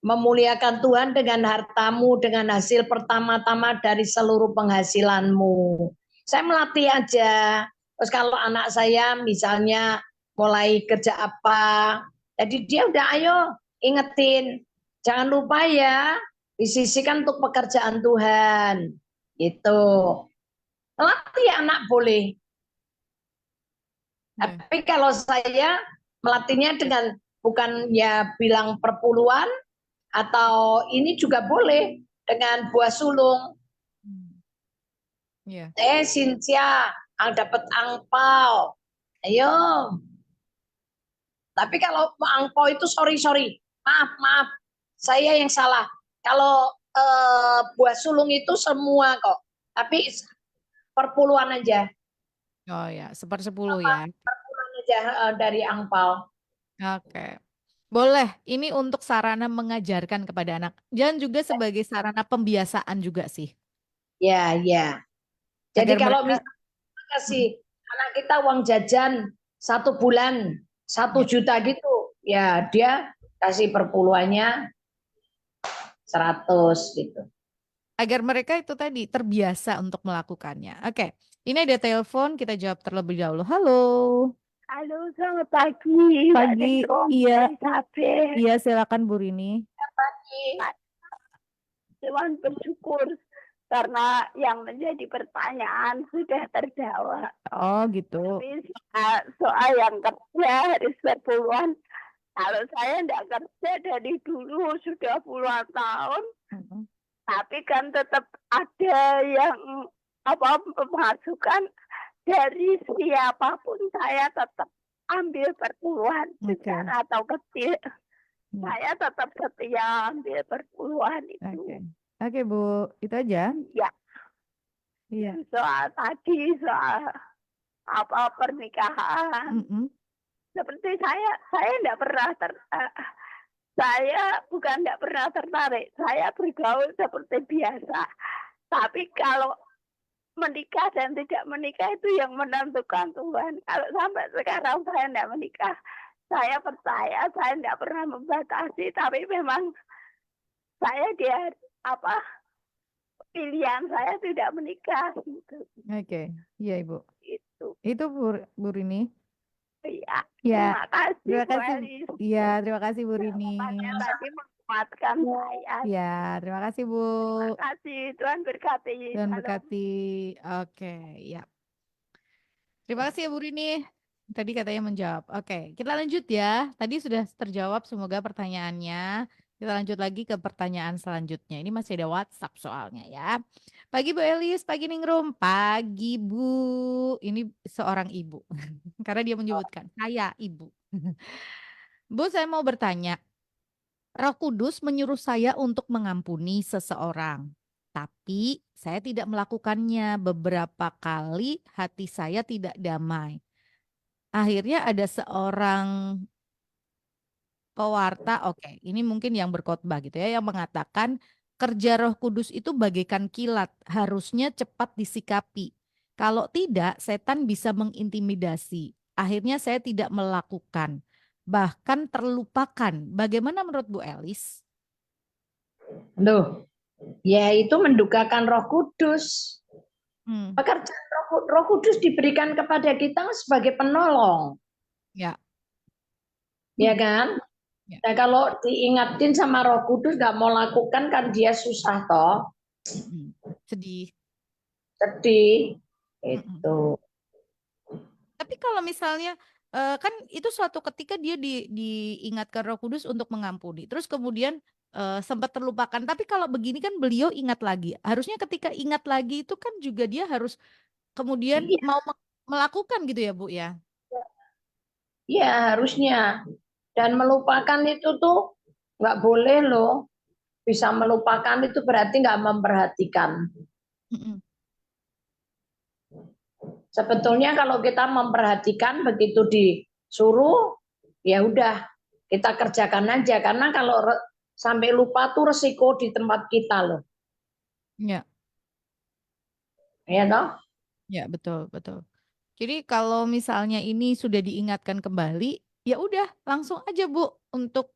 memuliakan Tuhan dengan hartamu, dengan hasil pertama-tama dari seluruh penghasilanmu. Saya melatih aja. Terus kalau anak saya misalnya mulai kerja apa, jadi dia udah ayo ingetin, jangan lupa ya disisihkan untuk pekerjaan Tuhan. Gitu. Melatih anak boleh. Ya. Tapi kalau saya melatihnya dengan bukan ya bilang perpuluhan, atau ini juga boleh dengan buah sulung. Hmm. Ya. Sintia, dapat angpau. Ayo. Tapi kalau angpau itu sorry. Maaf. Saya yang salah. Kalau buah sulung itu semua kok. Tapi perpuluhan aja. Oh ya, 1/10 ya. Perpuluhan aja dari angpau. Oke. Boleh, ini untuk sarana mengajarkan kepada anak. Dan juga sebagai sarana pembiasaan juga sih. Ya. Jadi Agar kalau mereka, misalnya kasih anak kita uang jajan 1 bulan 1 ya, juta gitu, ya dia kasih perpuluhannya 100 gitu. agar mereka itu tadi terbiasa untuk melakukannya. Oke, ini ada telepon, kita jawab terlebih dahulu. Halo. Halo, selamat pagi, Mbak Pagi, Nero, iya, Elizabeth. iya silakan Bu Rini. Tuhan bersyukur karena yang menjadi pertanyaan sudah terjawab. Oh gitu. Tapi soal yang kerja harus berpuluhan, Kalau saya enggak kerja dari dulu sudah puluhan tahun, tapi kan tetap ada yang pemasukan dari siapapun saya tetap ambil perpuluhan besar Oke. atau kecil. Ya. Saya tetap setia ambil perpuluhan Oke. itu. Oke, Bu. Itu aja. Ya, Iya. soal tadi soal pernikahan. Mm-mm. Seperti saya enggak pernah saya bukan enggak pernah tertarik. Saya bergaul seperti biasa. Tapi kalau menikah dan tidak menikah itu yang menentukan Tuhan. Kalau sampai sekarang saya tidak menikah, saya percaya saya tidak pernah membatasi, tapi memang saya pilihan saya tidak menikah gitu. Oke. Iya, Ibu. Itu Bu Rini. ya. Ya. Terima kasih Terima Bu kasih. Elis. Iya, terima kasih Bu Rini. Jawabannya tadi menguatkan saya. Ya, terima kasih Bu. Terima kasih. Tuhan berkati. Tuhan Shalom. berkati. Oke, ya. Terima kasih ya Bu Rini. Tadi katanya menjawab. Oke, kita lanjut ya. Tadi sudah terjawab semoga pertanyaannya. Kita lanjut lagi ke pertanyaan selanjutnya. Ini masih ada WhatsApp soalnya ya. Pagi Bu Elis, pagi Ningrum, pagi Bu. Ini seorang ibu. Karena dia menyebutkan, saya ibu. Bu, saya mau bertanya. Roh Kudus menyuruh saya untuk mengampuni seseorang. Tapi saya tidak melakukannya. Beberapa kali hati saya tidak damai. Akhirnya ada seorang pewarta, oke, ini mungkin yang berkhotbah gitu ya, yang mengatakan kerja Roh Kudus itu bagaikan kilat, harusnya cepat disikapi. Kalau tidak, setan bisa mengintimidasi. Akhirnya saya tidak melakukan, bahkan terlupakan. Bagaimana menurut Bu Elis? Loh, ya itu mendukakan Roh Kudus. Pekerjaan Roh Kudus diberikan kepada kita sebagai penolong. Ya. Ya kan? Ya. Nah kalau diingatin sama Roh Kudus nggak mau lakukan kan dia susah toh. Sedih. Itu. Tapi kalau misalnya kan itu suatu ketika dia diingatkan Roh Kudus untuk mengampuni. Terus kemudian sempat terlupakan. Tapi kalau begini kan beliau ingat lagi. Harusnya ketika ingat lagi itu kan juga dia harus kemudian mau melakukan gitu ya Bu ya? Iya harusnya. Dan melupakan itu tuh nggak boleh loh. Bisa melupakan itu berarti nggak memperhatikan. Sebetulnya kalau kita memperhatikan begitu disuruh, ya udah kita kerjakan aja. Karena kalau sampai lupa tuh resiko di tempat kita loh. Ya. Ya toh? Ya betul betul. Jadi kalau misalnya ini sudah diingatkan kembali, ya udah langsung aja Bu untuk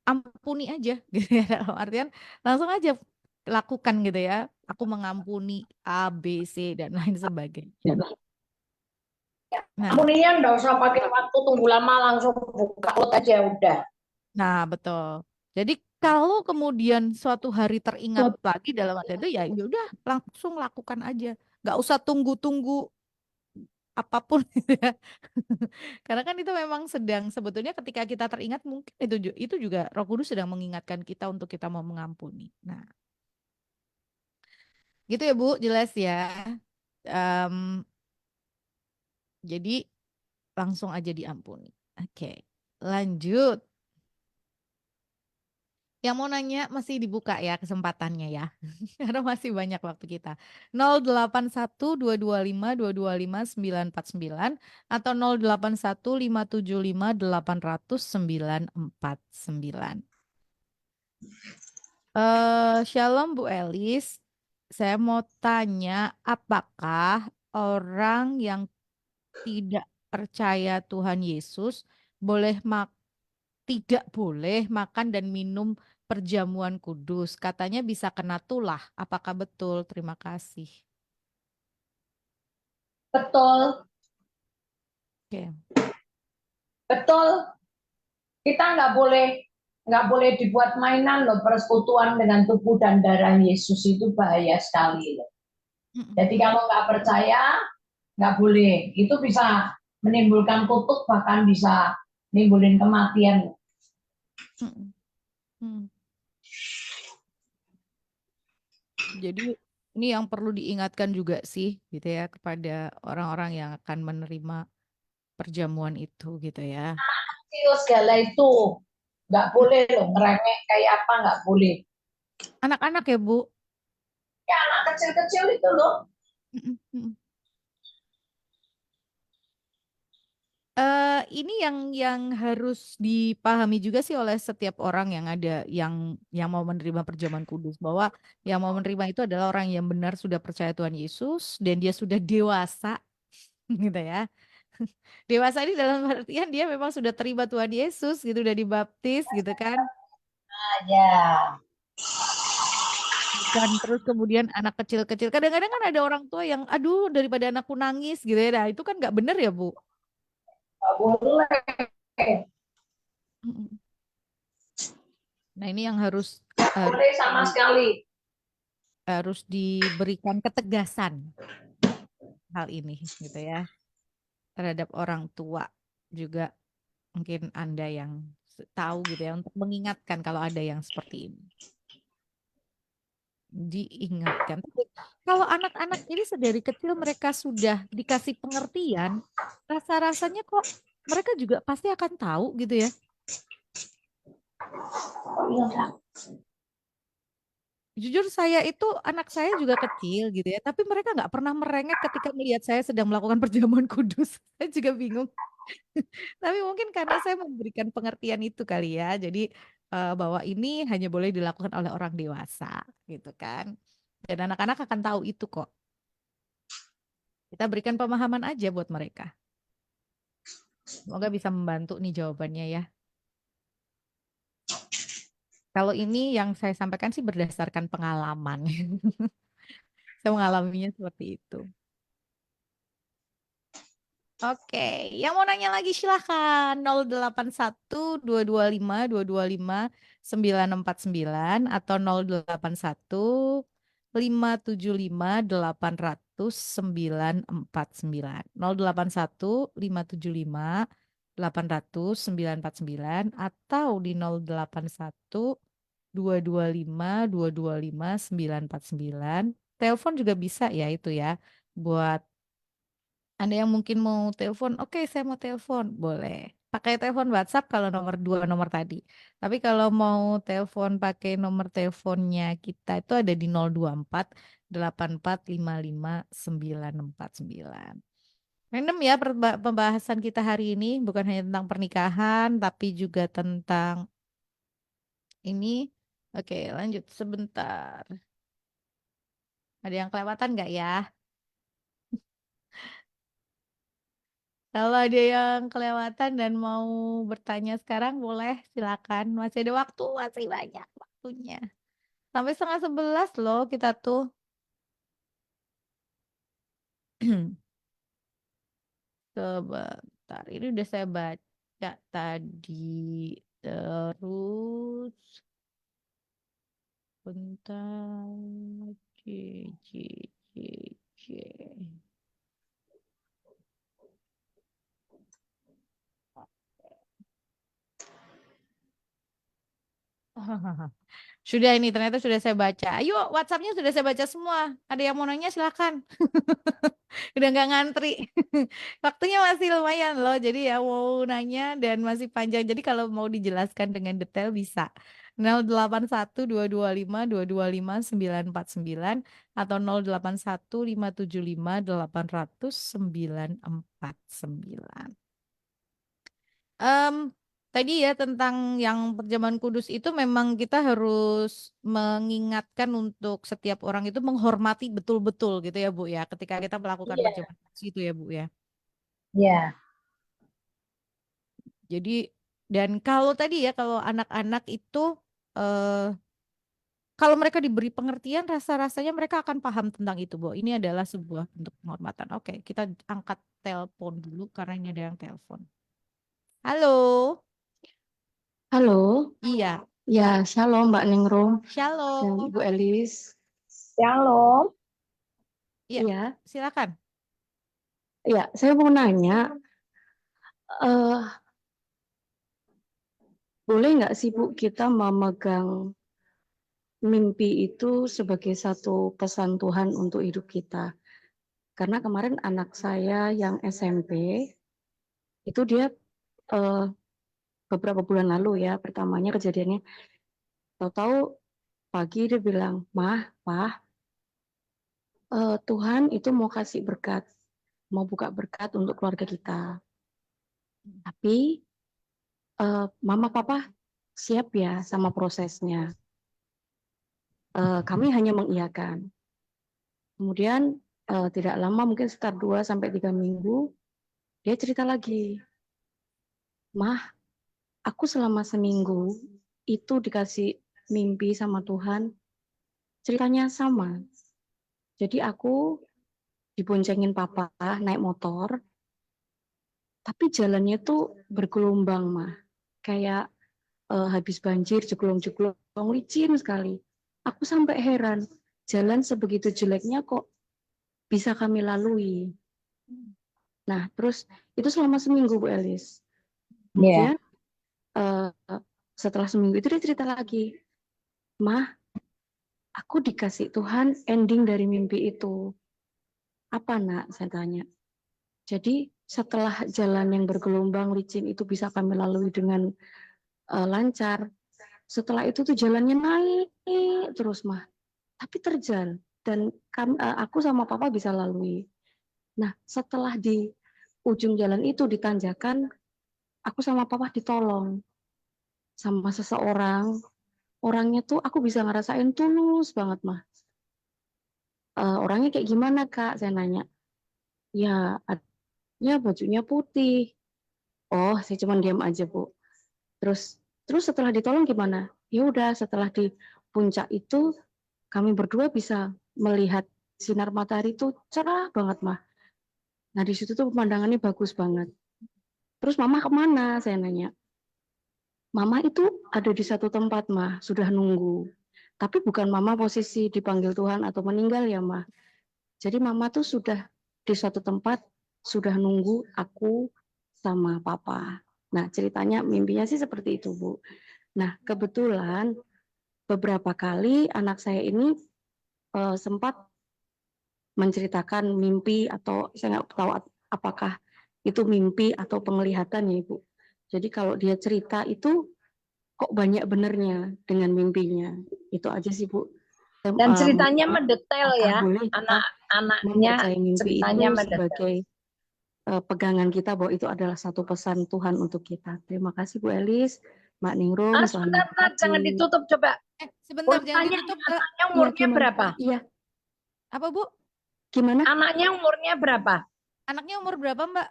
ampuni aja gitu ya. Dalam artian langsung aja lakukan gitu ya. Aku mengampuni A, B, C dan lain sebagainya. Nah, Ampuninya nggak usah pakai waktu tunggu lama, langsung buka mulut aja udah. nah betul. Jadi kalau kemudian suatu hari teringat lagi dalam arti itu ya udah langsung lakukan aja. Nggak usah tunggu-tunggu apapun gitu ya. Karena kan itu memang sedang sebetulnya ketika kita teringat mungkin itu juga Roh Kudus sedang mengingatkan kita untuk kita mau mengampuni. Nah, gitu ya Bu, jelas ya. Jadi langsung aja diampuni. Oke, lanjut. Yang mau nanya masih dibuka ya kesempatannya ya. Karena masih banyak waktu kita. 081225225949 atau 081575800949. Shalom Bu Elis. Saya mau tanya apakah orang yang tidak percaya Tuhan Yesus tidak boleh makan dan minum perjamuan kudus. Katanya bisa kena tulah. Apakah betul? Terima kasih. Betul. Oke. Betul. Kita nggak boleh dibuat mainan loh. Persekutuan dengan tubuh dan darah Yesus itu bahaya sekali loh. Jadi kalau nggak percaya nggak boleh. Itu bisa menimbulkan kutuk, bahkan bisa nimbulin kematian. Mm, mm. Jadi ini yang perlu diingatkan juga sih gitu ya kepada orang-orang yang akan menerima perjamuan itu gitu ya. Kecil segala itu nggak boleh loh, ngerengek kayak apa nggak boleh. Anak-anak ya Bu. Ya anak kecil-kecil itu loh. Mm, mm. Ini yang harus dipahami juga sih oleh setiap orang yang ada yang mau menerima perjamuan kudus, bahwa yang mau menerima itu adalah orang yang benar sudah percaya Tuhan Yesus dan dia sudah dewasa gitu ya. Dewasa ini dalam artian dia memang sudah terima Tuhan Yesus gitu, udah dibaptis gitu kan. Ya, Bukan terus kemudian anak kecil-kecil. Kadang-kadang kan ada orang tua yang aduh daripada anakku nangis gitu ya. Nah, itu kan nggak benar ya, Bu. nggak boleh. Mm-mm. Nah, ini yang harus Nggak harus boleh sama sekali. harus diberikan ketegasan hal ini gitu ya terhadap orang tua juga, mungkin Anda yang tahu gitu ya, untuk mengingatkan kalau ada yang seperti ini diingatkan. Tapi kalau anak-anak ini sedari kecil mereka sudah dikasih pengertian, rasa-rasanya kok mereka juga pasti akan tahu gitu ya. Jujur saya itu anak saya juga kecil gitu ya, tapi mereka nggak pernah merengek ketika melihat saya sedang melakukan perjamuan kudus. Saya juga bingung. Tapi mungkin karena saya memberikan pengertian itu kali ya, jadi bahwa ini hanya boleh dilakukan oleh orang dewasa gitu kan. Dan anak-anak akan tahu itu kok. Kita berikan pemahaman aja buat mereka. Semoga bisa membantu nih jawabannya ya. Kalau ini yang saya sampaikan sih berdasarkan pengalaman. Saya mengalaminya seperti itu. Oke, yang mau nanya lagi silahkan 081 225 225 949 atau 081 575 800 949 081 575 800 949 atau di 081 225 225 949. Telepon juga bisa ya itu ya, buat Anda yang mungkin mau telepon, oke saya mau telepon, boleh. Pakai telepon WhatsApp kalau nomor dua nomor tadi. Tapi kalau mau telepon pakai nomor teleponnya kita itu ada di 024 84 55 949. Random ya pembahasan kita hari ini, bukan hanya tentang pernikahan, tapi juga tentang ini. Oke, lanjut sebentar. Ada yang kelewatan nggak ya? Kalau ada yang kelewatan dan mau bertanya sekarang boleh silakan. Masih ada waktu, masih banyak waktunya. Sampai 10:30 loh kita tuh. Sebentar, ini udah saya baca tadi. Terus, bentar. C, C, C, C. Sudah ini ternyata sudah saya baca. Ayo WhatsApp-nya sudah saya baca semua. Ada yang mau nanya silakan. Udah nggak ngantri. Waktunya masih lumayan loh. Jadi ya mau nanya dan masih panjang. Jadi kalau mau dijelaskan dengan detail bisa. 081 225 225 949 atau 081 575 800 949. Em, Tadi ya tentang yang perjamuan kudus itu memang kita harus mengingatkan untuk setiap orang itu menghormati betul-betul gitu ya Bu ya ketika kita melakukan Iya, perjamuan kudus itu ya Bu ya. ya, Jadi dan kalau tadi ya kalau anak-anak itu eh kalau mereka diberi pengertian rasa-rasanya mereka akan paham tentang itu Bu. Ini adalah sebuah bentuk penghormatan. Oke, kita angkat telepon dulu karena ini ada yang telepon. Halo. Halo, Iya, ya shalom Mbak Ningrum dan Shalom. Ibu Elis. shalom. Iya, Iya, silakan. ya saya mau nanya, eh, boleh nggak sih Bu kita memegang mimpi itu sebagai satu pesan Tuhan untuk hidup kita? Karena kemarin anak saya yang SMP itu dia eh, beberapa bulan lalu ya pertamanya kejadiannya, tahu-tahu pagi dia bilang, Mah, Pah, Tuhan itu mau kasih berkat, mau buka berkat untuk keluarga kita. Tapi Mama Papa siap ya sama prosesnya. Kami hanya mengiyakan. Kemudian tidak lama mungkin sekitar 2 sampai 3 minggu dia cerita lagi, Mah, aku selama seminggu itu dikasih mimpi sama Tuhan, ceritanya sama. Jadi aku diboncengin papa naik motor, tapi jalannya tuh bergelombang, Mah. Kayak habis banjir, jeglong-jeglong, licin sekali. Aku sampai heran, jalan sebegitu jeleknya kok bisa kami lalui. Nah, terus itu selama seminggu Bu Elis. Iya. Kemudian setelah seminggu itu dia cerita lagi, Mah, aku dikasih Tuhan ending dari mimpi itu. Apa nak? Saya tanya. Jadi setelah jalan yang bergelombang licin itu bisa kami lalui dengan lancar. Setelah itu tuh jalannya naik terus Mah. Tapi terjal dan aku sama Papa bisa lalui. Nah, setelah di ujung jalan itu ditanjakan, aku sama Papa ditolong sama seseorang. Orangnya tuh aku bisa ngerasain tulus banget Mah. Orangnya kayak gimana Kak? Saya nanya. Ya, ya bajunya putih. Oh, saya cuma diam aja Bu. Terus setelah ditolong gimana? Ya udah, setelah di puncak itu kami berdua bisa melihat sinar matahari itu cerah banget Mah. Nah di situ tuh pemandangannya bagus banget. Terus Mama kemana? Saya nanya. Mama itu ada di satu tempat Mah, sudah nunggu. Tapi bukan Mama posisi dipanggil Tuhan atau meninggal ya Mah. Jadi Mama tuh sudah di suatu tempat, sudah nunggu aku sama Papa. Nah ceritanya mimpinya sih seperti itu Bu. Nah kebetulan beberapa kali anak saya ini sempat menceritakan mimpi atau saya nggak tahu apakah itu mimpi atau penglihatan ya Ibu. Jadi kalau dia cerita itu kok banyak benernya dengan mimpinya. Itu aja sih Bu. Dan ceritanya mendetail ya. Boleh Anak-anaknya mempercayai mimpi ceritanya itu mendetail. sebagai pegangan kita bahwa itu adalah satu pesan Tuhan untuk kita. Terima kasih Bu Elis, Mbak Ningrum. Sebentar, jangan ditutup coba. Sebentar, jangan Tanya ditutup. anaknya umurnya berapa? Iya. Apa Bu? Gimana? Anaknya umurnya berapa? Anaknya umur berapa Mbak?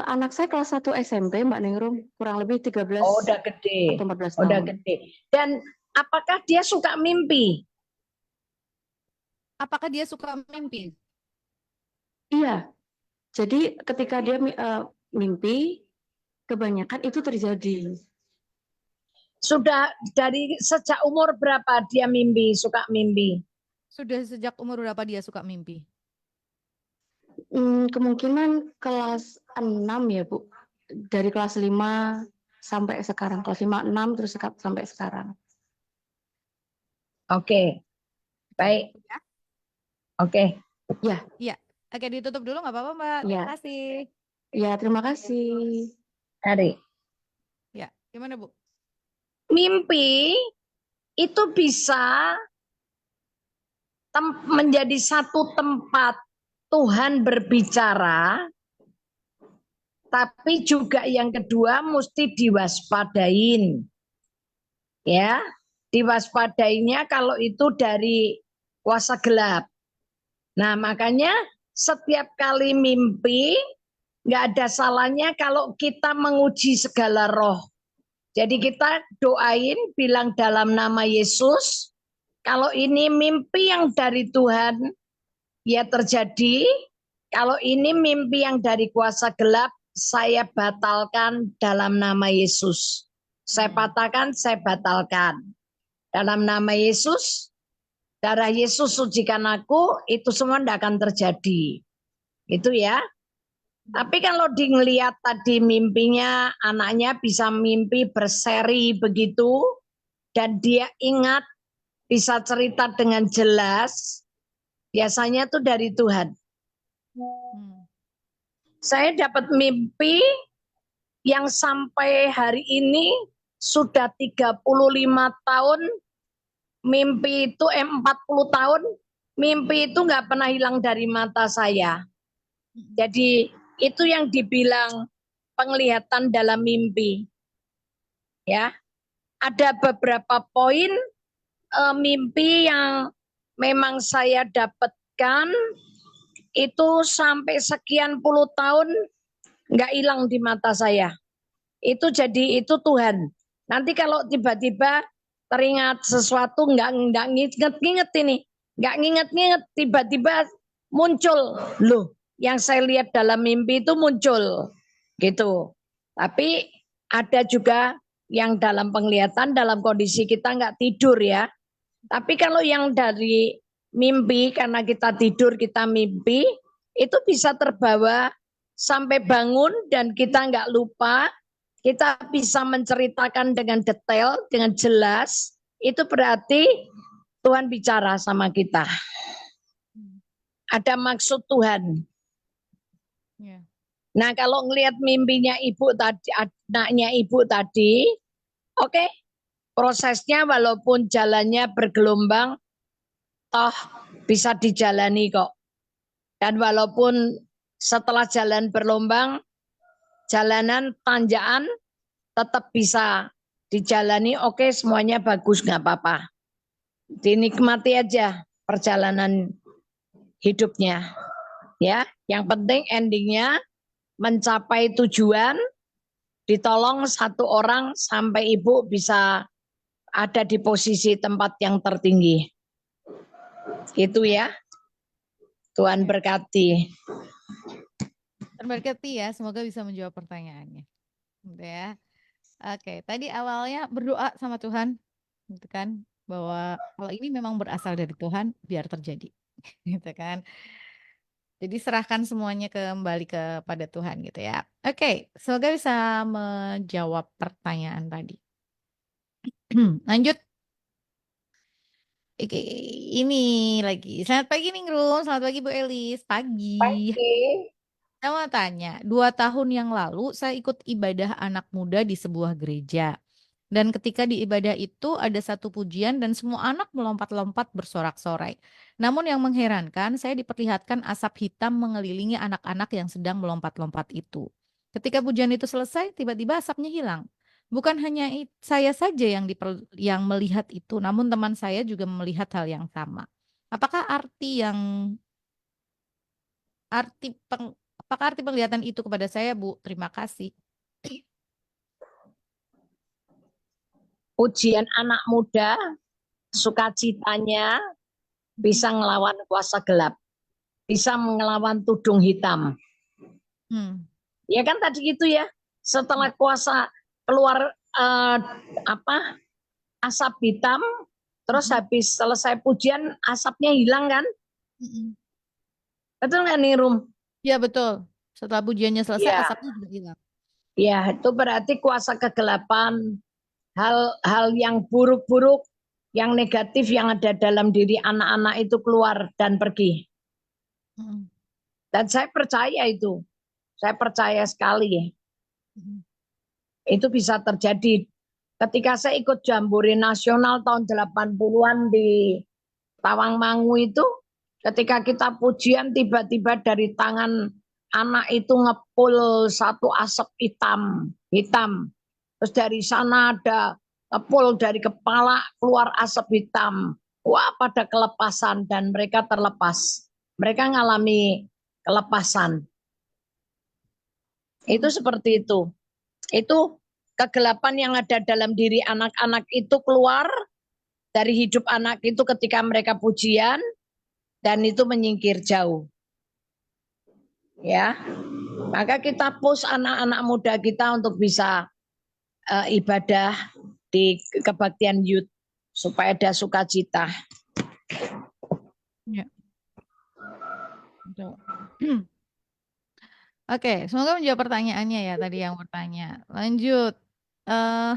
Anak saya kelas 1 SMP, Mbak Ningrum, kurang lebih 13 Oh, udah gede. atau 14 tahun. Udah gede. Dan apakah dia suka mimpi? Apakah dia suka mimpi? Iya. Jadi ketika dia mimpi, kebanyakan itu terjadi. Sudah dari sejak umur berapa dia mimpi, suka mimpi? Sudah sejak umur berapa dia suka mimpi? Kemungkinan kelas 6 ya Bu. Dari kelas 5 sampai sekarang. Kelas 5, 6 terus sampai sekarang. Oke. Baik. Ya. Oke. Ya. Iya. Oke, ditutup dulu nggak apa-apa Mbak. Ya. Terima kasih. Ya, terima kasih. Ari. Ya, gimana Bu? Mimpi itu bisa menjadi satu tempat Tuhan berbicara, tapi juga yang kedua mesti diwaspadain. Ya, diwaspadainya kalau itu dari kuasa gelap. Nah, makanya setiap kali mimpi nggak ada salahnya kalau kita menguji segala roh. Jadi kita doain, bilang dalam nama Yesus, kalau ini mimpi yang dari Tuhan, ya terjadi. Kalau ini mimpi yang dari kuasa gelap, saya batalkan dalam nama Yesus. Saya patahkan, saya batalkan. Dalam nama Yesus, darah Yesus sucikan aku, itu semua tidak akan terjadi. Itu ya. Tapi kalau dilihat tadi mimpinya, anaknya bisa mimpi berseri begitu, dan dia ingat bisa cerita dengan jelas, biasanya tuh dari Tuhan. Hmm. Saya dapat mimpi yang sampai hari ini sudah 35 tahun, mimpi itu 40 tahun, mimpi itu nggak pernah hilang dari mata saya. Jadi itu yang dibilang penglihatan dalam mimpi. Ya, ada beberapa poin mimpi yang memang saya dapatkan itu sampai sekian puluh tahun nggak hilang di mata saya. Itu jadi itu Tuhan. Nanti kalau tiba-tiba teringat sesuatu nggak nginget ini, nggak nginget tiba-tiba muncul loh. Yang saya lihat dalam mimpi itu muncul gitu. Tapi ada juga yang dalam penglihatan dalam kondisi kita nggak tidur ya. Tapi kalau yang dari mimpi karena kita tidur kita mimpi itu bisa terbawa sampai bangun dan kita nggak lupa, kita bisa menceritakan dengan detail, dengan jelas, itu berarti Tuhan bicara sama kita. Ada maksud Tuhan. Ya. Nah kalau ngelihat mimpinya ibu tadi, anaknya ibu tadi, oke, prosesnya walaupun jalannya bergelombang, toh bisa dijalani kok. Dan walaupun setelah jalan berlombang, jalanan tanjakan tetap bisa dijalani, oke semuanya bagus nggak apa-apa. Dinikmati aja perjalanan hidupnya. Ya, yang penting endingnya mencapai tujuan, ditolong satu orang sampai ibu bisa ada di posisi tempat yang tertinggi. Itu ya. Tuhan berkati. Terberkati ya, semoga bisa menjawab pertanyaannya. Gitu ya. Oke, tadi awalnya berdoa sama Tuhan, gitu kan, bahwa kalau ini memang berasal dari Tuhan, biar terjadi, gitu kan. Jadi serahkan semuanya kembali kepada Tuhan gitu ya. Oke, semoga bisa menjawab pertanyaan tadi. Lanjut. Oke, ini lagi. Selamat pagi Ningrum, selamat pagi Bu Elis. Pagi. Saya mau tanya, 2 tahun yang lalu saya ikut ibadah anak muda di sebuah gereja. Dan ketika di ibadah itu ada satu pujian dan semua anak melompat-lompat bersorak-sorai. Namun yang mengherankan, saya diperlihatkan asap hitam mengelilingi anak-anak yang sedang melompat-lompat itu. Ketika pujian itu selesai, tiba-tiba asapnya hilang. Bukan hanya saya saja yang melihat itu, namun teman saya juga melihat hal yang sama. Apakah arti peng, apakah arti penglihatan itu kepada saya, Bu? Terima kasih. Ujian anak muda, sukacitanya bisa ngelawan kuasa gelap, bisa melawan tudung hitam. Ya kan tadi gitu ya. Setelah kuasa keluar asap hitam, terus habis selesai pujian asapnya hilang kan? Betul nggak nih Rum? Ya betul. Setelah pujiannya selesai, Ya, asapnya juga hilang. ya itu berarti kuasa kegelapan, hal-hal yang buruk-buruk, yang negatif yang ada dalam diri anak-anak itu keluar dan pergi. Dan saya percaya itu. Saya percaya sekali. Itu bisa terjadi. Ketika saya ikut Jambore Nasional tahun 80-an di Tawangmangu itu, ketika kita pujian tiba-tiba dari tangan anak itu ngepul satu asap hitam. Terus dari sana ada ngepul dari kepala keluar asap hitam. Wah, pada kelepasan dan mereka terlepas. Mereka ngalami kelepasan. Itu seperti itu. Itu kegelapan yang ada dalam diri anak-anak itu keluar dari hidup anak itu ketika mereka pujian dan itu menyingkir jauh. Ya. Maka kita push anak-anak muda kita untuk bisa ibadah di kebaktian youth supaya ada sukacita. Ya. Oke, semoga menjawab pertanyaannya ya tadi yang bertanya. Lanjut. eh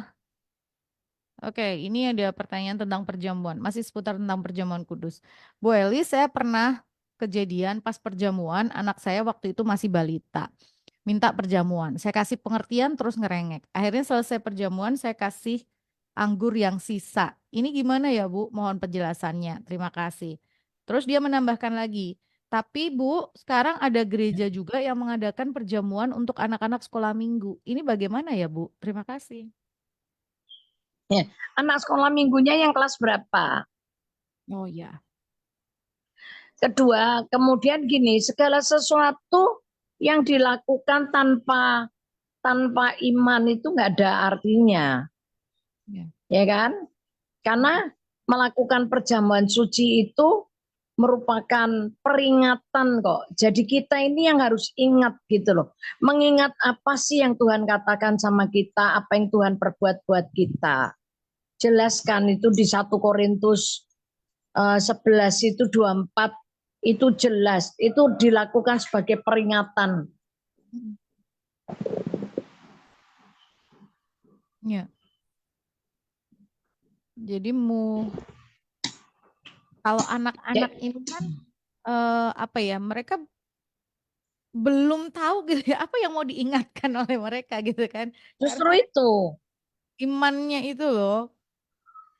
Oke, ini ada pertanyaan tentang perjamuan. Masih seputar tentang perjamuan kudus. Bu Eli, saya pernah kejadian pas perjamuan, anak saya waktu itu masih balita. Minta perjamuan. Saya kasih pengertian terus ngerengek. Akhirnya selesai perjamuan, saya kasih anggur yang sisa. Ini gimana ya Bu? Mohon penjelasannya. Terima kasih. Terus dia menambahkan lagi. Tapi Bu, sekarang ada gereja juga yang mengadakan perjamuan untuk anak-anak sekolah minggu. Ini bagaimana ya Bu? Terima kasih. Ya. Anak sekolah minggunya yang kelas berapa? Oh ya. Kedua, kemudian gini, segala sesuatu yang dilakukan tanpa iman itu nggak ada artinya, Ya. ya kan? Karena melakukan perjamuan suci itu merupakan peringatan kok. Jadi kita ini yang harus ingat gitu loh. Mengingat apa sih yang Tuhan katakan sama kita, apa yang Tuhan perbuat buat kita. Jelaskan itu di 1 Korintus 11 itu 24 itu jelas, itu dilakukan sebagai peringatan. Ya. Jadi kalau anak-anak ini kan apa ya, mereka belum tahu gitu ya apa yang mau diingatkan oleh mereka gitu kan. Justru Karena itu. imannya itu loh.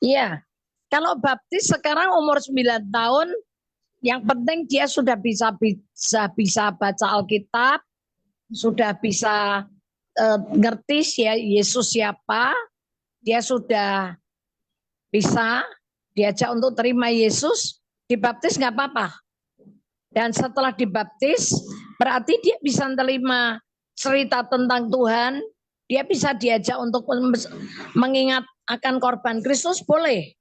Iya. Kalau baptis sekarang umur 9 tahun, yang penting dia sudah bisa baca Alkitab, sudah bisa ngerti Yesus siapa, dia sudah bisa diajak untuk terima Yesus, dibaptis nggak apa-apa. Dan setelah dibaptis, berarti dia bisa menerima cerita tentang Tuhan, dia bisa diajak untuk mengingat akan korban Kristus, boleh.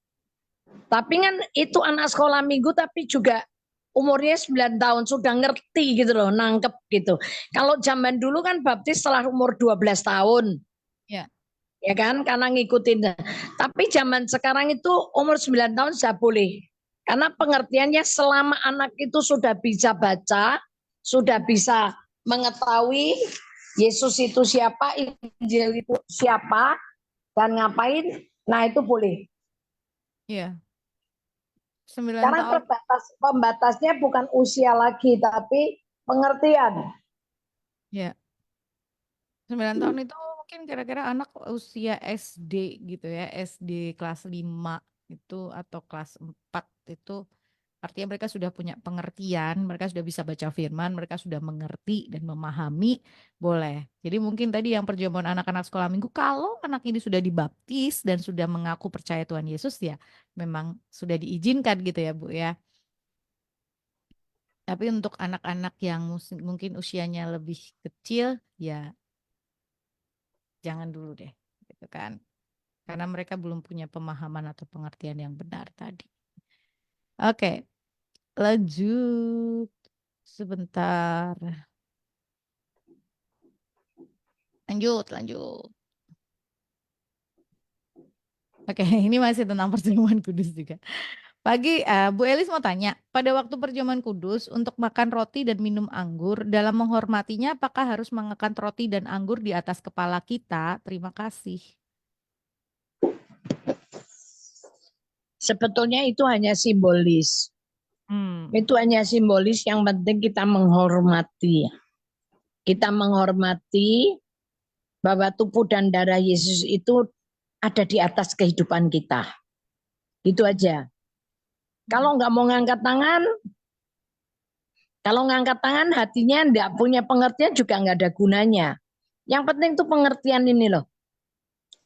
Tapi kan itu anak sekolah minggu tapi juga umurnya 9 tahun sudah ngerti gitu loh, nangkep gitu. Kalau zaman dulu kan baptis setelah umur 12 tahun. Ya. Ya kan, karena ngikutin. Tapi zaman sekarang itu umur 9 tahun sudah boleh. Karena pengertiannya selama anak itu sudah bisa baca, sudah bisa mengetahui Yesus itu siapa, Injil itu siapa, dan ngapain, nah itu boleh. Iya. 9 Sekarang tahun. pembatasnya bukan usia lagi, tapi pengertian. Ya. 9 tahun itu mungkin kira-kira anak usia SD gitu ya, SD kelas 5 itu atau kelas 4 itu artinya mereka sudah punya pengertian, mereka sudah bisa baca firman, mereka sudah mengerti dan memahami, boleh. Jadi mungkin tadi yang perjamuan anak-anak sekolah minggu, kalau anak ini sudah dibaptis dan sudah mengaku percaya Tuhan Yesus ya memang sudah diizinkan gitu ya Bu ya. Tapi untuk anak-anak yang mungkin usianya lebih kecil ya jangan dulu deh, gitu kan. Karena mereka belum punya pemahaman atau pengertian yang benar tadi. Oke, lanjut sebentar. Lanjut. Oke, ini masih tentang perjamuan kudus juga. Bu Elis mau tanya, pada waktu perjamuan kudus untuk makan roti dan minum anggur, dalam menghormatinya apakah harus mengangkat roti dan anggur di atas kepala kita? Terima kasih. Sebetulnya itu hanya simbolis. Hmm. Itu hanya simbolis, yang penting kita menghormati. Kita menghormati bahwa tubuh dan darah Yesus itu ada di atas kehidupan kita. Itu aja. Kalau nggak mau ngangkat tangan, hatinya nggak punya pengertian juga nggak ada gunanya. Yang penting itu pengertian ini loh.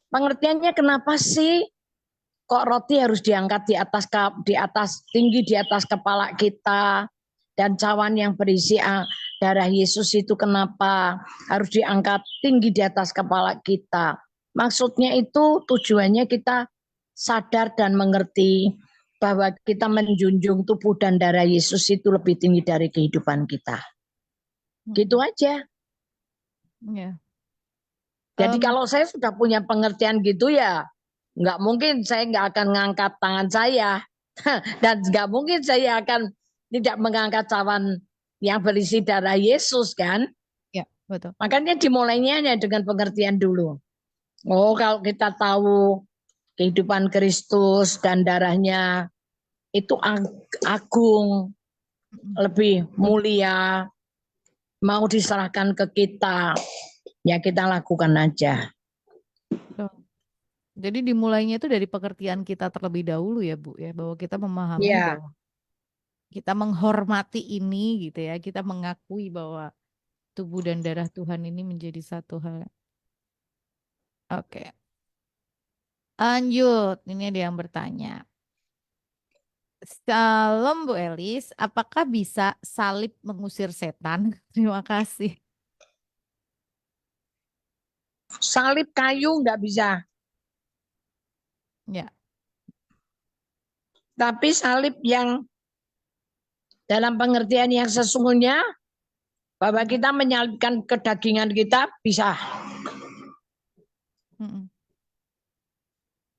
Pengertiannya kenapa sih kok roti harus diangkat tinggi di atas kepala kita, dan cawan yang berisi darah Yesus itu kenapa harus diangkat tinggi di atas kepala kita. Maksudnya itu tujuannya kita sadar dan mengerti bahwa kita menjunjung tubuh dan darah Yesus itu lebih tinggi dari kehidupan kita. Gitu aja. Ya. Jadi kalau saya sudah punya pengertian gitu ya, nggak mungkin saya nggak akan ngangkat tangan saya. Dan nggak mungkin saya akan tidak mengangkat cawan yang berisi darah Yesus kan. Ya. Betul. Makanya dimulainya hanya dengan pengertian dulu. Oh, kalau kita tahu kehidupan Kristus dan darahnya itu agung, lebih mulia, mau diserahkan ke kita, ya kita lakukan aja. Betul. Jadi dimulainya itu dari pengertian kita terlebih dahulu ya Bu ya, bahwa kita memahami Ya, bahwa kita menghormati ini gitu ya, kita mengakui bahwa tubuh dan darah Tuhan ini menjadi satu hal. Oke, lanjut. Ini ada yang bertanya. Salam Bu Elis, apakah bisa salib mengusir setan? Terima kasih. salib kayu nggak bisa, Ya, tapi salib yang dalam pengertian yang sesungguhnya bahwa kita menyalibkan kedagingan kita bisa. mm-mm.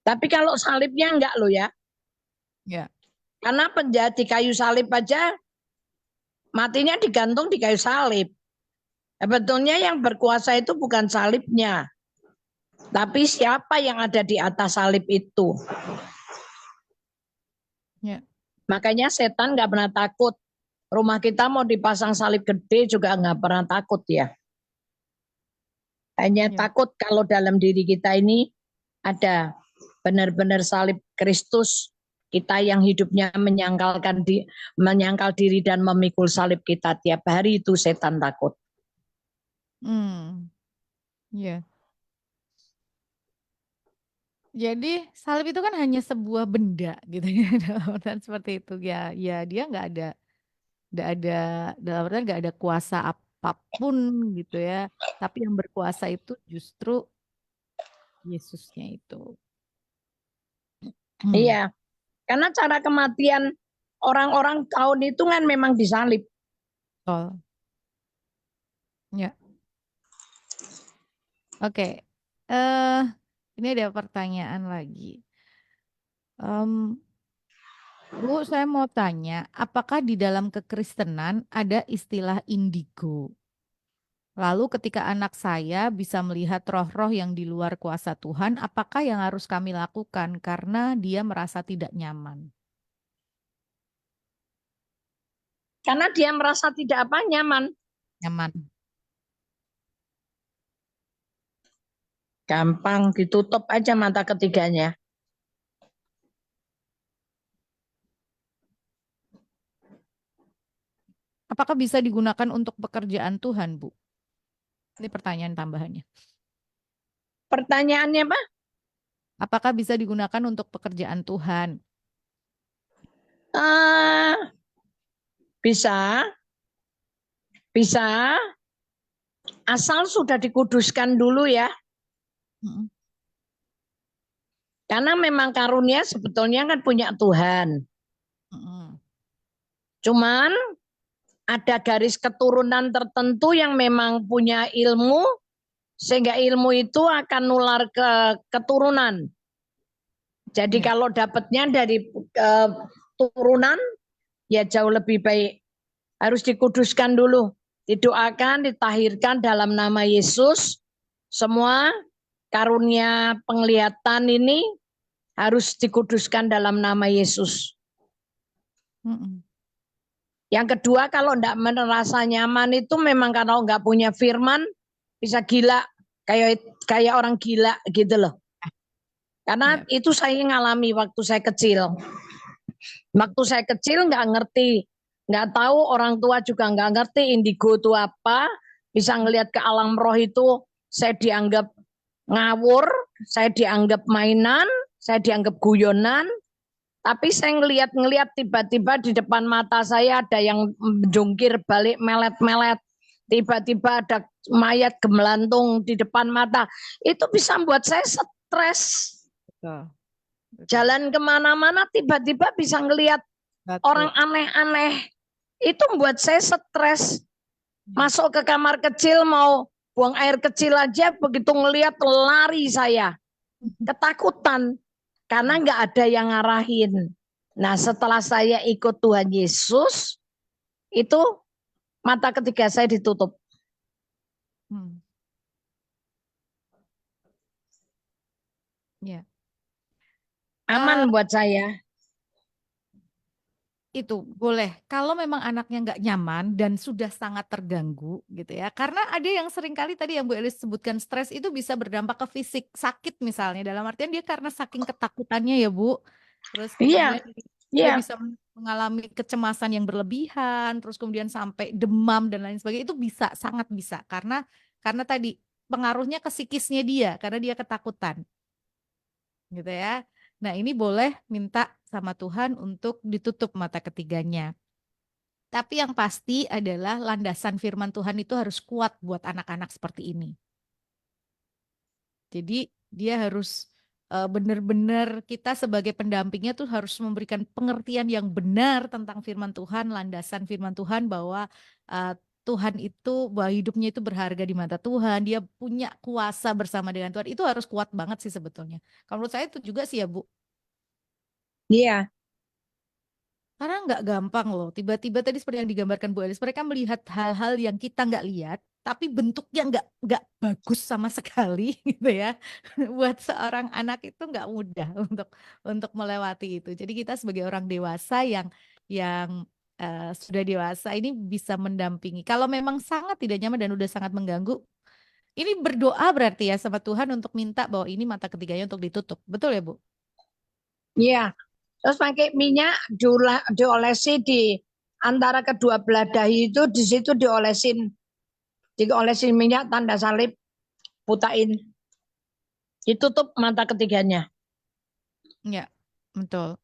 Tapi kalau salibnya enggak loh ya. Ya, Karena penjahat di kayu salib aja matinya digantung di kayu salib. Sebetulnya yang berkuasa itu bukan salibnya, tapi siapa yang ada di atas salib itu. ya, Makanya setan nggak pernah takut. Rumah kita mau dipasang salib gede juga nggak pernah takut ya. Hanya ya. takut kalau dalam diri kita ini ada benar-benar salib Kristus. Kita yang hidupnya menyangkal diri dan memikul salib kita tiap hari, itu setan takut. Ya. Jadi salib itu kan hanya sebuah benda gitu ya dalam artian seperti itu ya. Ya dia nggak ada dalam artian nggak ada kuasa apapun gitu ya. Tapi yang berkuasa itu justru Yesusnya itu. Iya, karena cara kematian orang-orang tahun itu kan memang disalib. Betul. Ya. Oke. Ini ada pertanyaan lagi. Bu, saya mau tanya, apakah di dalam kekristenan ada istilah indigo? Lalu ketika anak saya bisa melihat roh-roh yang di luar kuasa Tuhan, apakah yang harus kami lakukan karena dia merasa tidak nyaman? Karena dia merasa tidak apa, nyaman. Nyaman. Gampang, ditutup aja mata ketiganya. Apakah bisa digunakan untuk pekerjaan Tuhan, Bu? Ini pertanyaan tambahannya. Pertanyaannya apa? Apakah bisa digunakan untuk pekerjaan Tuhan? Bisa, bisa. Asal sudah dikuduskan dulu ya. Mm-mm. Karena memang karunia sebetulnya kan punya Tuhan. Mm-mm. Cuman ada garis keturunan tertentu yang memang punya ilmu, sehingga ilmu itu akan nular ke keturunan. Jadi Ya. kalau dapatnya dari turunan, ya jauh lebih baik. Harus dikuduskan dulu. Didoakan, ditahirkan dalam nama Yesus. Semua karunia penglihatan ini harus dikuduskan dalam nama Yesus. Mm-mm. Yang kedua, kalau tidak merasa nyaman itu memang kalau nggak punya firman, bisa gila. Kayak orang gila gitu loh. Karena Ya. itu saya ngalami waktu saya kecil. Waktu saya kecil nggak ngerti, nggak tahu, orang tua juga nggak ngerti indigo itu apa. Bisa ngelihat ke alam roh itu, saya dianggap ngawur, saya dianggap mainan, saya dianggap guyonan. Tapi saya ngelihat tiba-tiba di depan mata saya ada yang menjungkir balik melet-melet. Tiba-tiba ada mayat gemelantung di depan mata. Itu bisa membuat saya stres. Betul. Betul. Jalan kemana-mana tiba-tiba bisa ngelihat Betul. orang aneh-aneh. Itu membuat saya stres. Masuk ke kamar kecil mau buang air kecil aja, begitu ngelihat lari saya. Ketakutan. Karena nggak ada yang ngarahin. Nah setelah saya ikut Tuhan Yesus, itu mata ketiga saya ditutup. Ya. Aman Eh, buat saya. itu boleh. Kalau memang anaknya nggak nyaman dan sudah sangat terganggu gitu ya. Karena ada yang sering kali tadi yang Bu Elis sebutkan stres itu bisa berdampak ke fisik sakit misalnya. Dalam artian dia karena saking ketakutannya ya Bu. Terus Iya, kemudian dia iya. bisa mengalami kecemasan yang berlebihan, terus kemudian sampai demam dan lain sebagainya. Itu bisa, sangat bisa. Karena tadi pengaruhnya ke psikisnya dia, karena dia ketakutan gitu ya. Nah, ini boleh minta sama Tuhan untuk ditutup mata ketiganya. Tapi yang pasti adalah landasan firman Tuhan itu harus kuat buat anak-anak seperti ini. Jadi dia harus benar-benar kita sebagai pendampingnya tuh harus memberikan pengertian yang benar tentang firman Tuhan, landasan firman Tuhan bahwa Tuhan itu, bahwa hidupnya itu berharga di mata Tuhan, dia punya kuasa bersama dengan Tuhan. Itu harus kuat banget sih sebetulnya. Kalau menurut saya itu juga sih ya Bu. Iya, Karena nggak gampang loh. Tiba-tiba tadi seperti yang digambarkan Bu Elis, mereka melihat hal-hal yang kita nggak lihat, tapi bentuknya nggak bagus sama sekali, gitu ya. Buat seorang anak itu nggak mudah untuk melewati itu. Jadi kita sebagai orang dewasa yang sudah dewasa ini bisa mendampingi. Kalau memang sangat tidak nyaman dan udah sangat mengganggu, ini berdoa berarti ya sama Tuhan untuk minta bahwa ini mata ketiganya untuk ditutup. Betul ya Bu? iya. Terus pakai minyak diolesi di antara kedua belah dahi itu, di situ diolesin minyak tanda salib, butain, ditutup mata ketiganya. Ya, betul.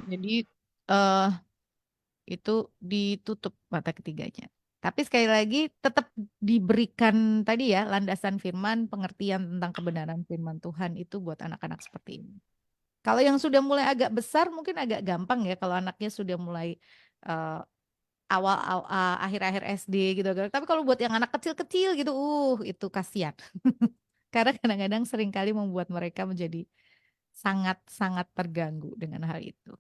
Jadi eh itu ditutup mata ketiganya. Tapi sekali lagi tetap diberikan tadi ya landasan firman, pengertian tentang kebenaran firman Tuhan itu buat anak-anak seperti ini. Kalau yang sudah mulai agak besar mungkin agak gampang ya kalau anaknya sudah mulai eh, akhir-akhir SD gitu. Tapi kalau buat yang anak kecil-kecil gitu, itu kasihan. Karena kadang-kadang seringkali membuat mereka menjadi sangat-sangat terganggu dengan hal itu.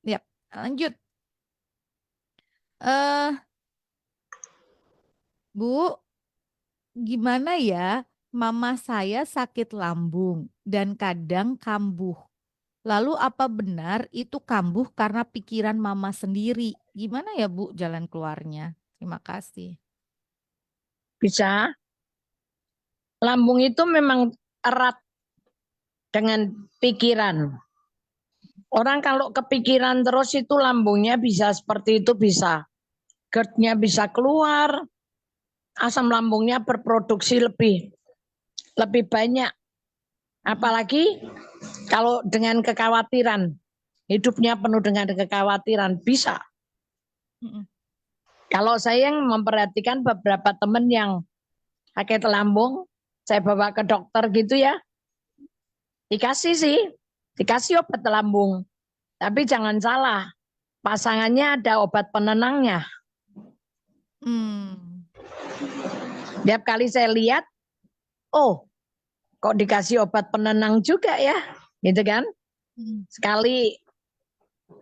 Yap, lanjut. eh Bu, gimana ya? Mama saya sakit lambung dan kadang kambuh. Lalu apa benar itu kambuh karena pikiran mama sendiri? Gimana ya Bu jalan keluarnya? Terima kasih. Bisa. Lambung itu memang erat dengan pikiran. Orang kalau kepikiran terus itu lambungnya bisa seperti itu, bisa. GERD-nya bisa keluar, asam lambungnya berproduksi lebih banyak. Apalagi kalau dengan kekhawatiran, hidupnya penuh dengan kekhawatiran, bisa. Mm-mm. Kalau saya yang memperhatikan beberapa teman yang sakit lambung, saya bawa ke dokter gitu ya, dikasih obat lambung. Tapi jangan salah, pasangannya ada obat penenangnya. Hmm. Tiap kali saya lihat, oh kok dikasih obat penenang juga ya, gitu kan? Hmm. Sekali,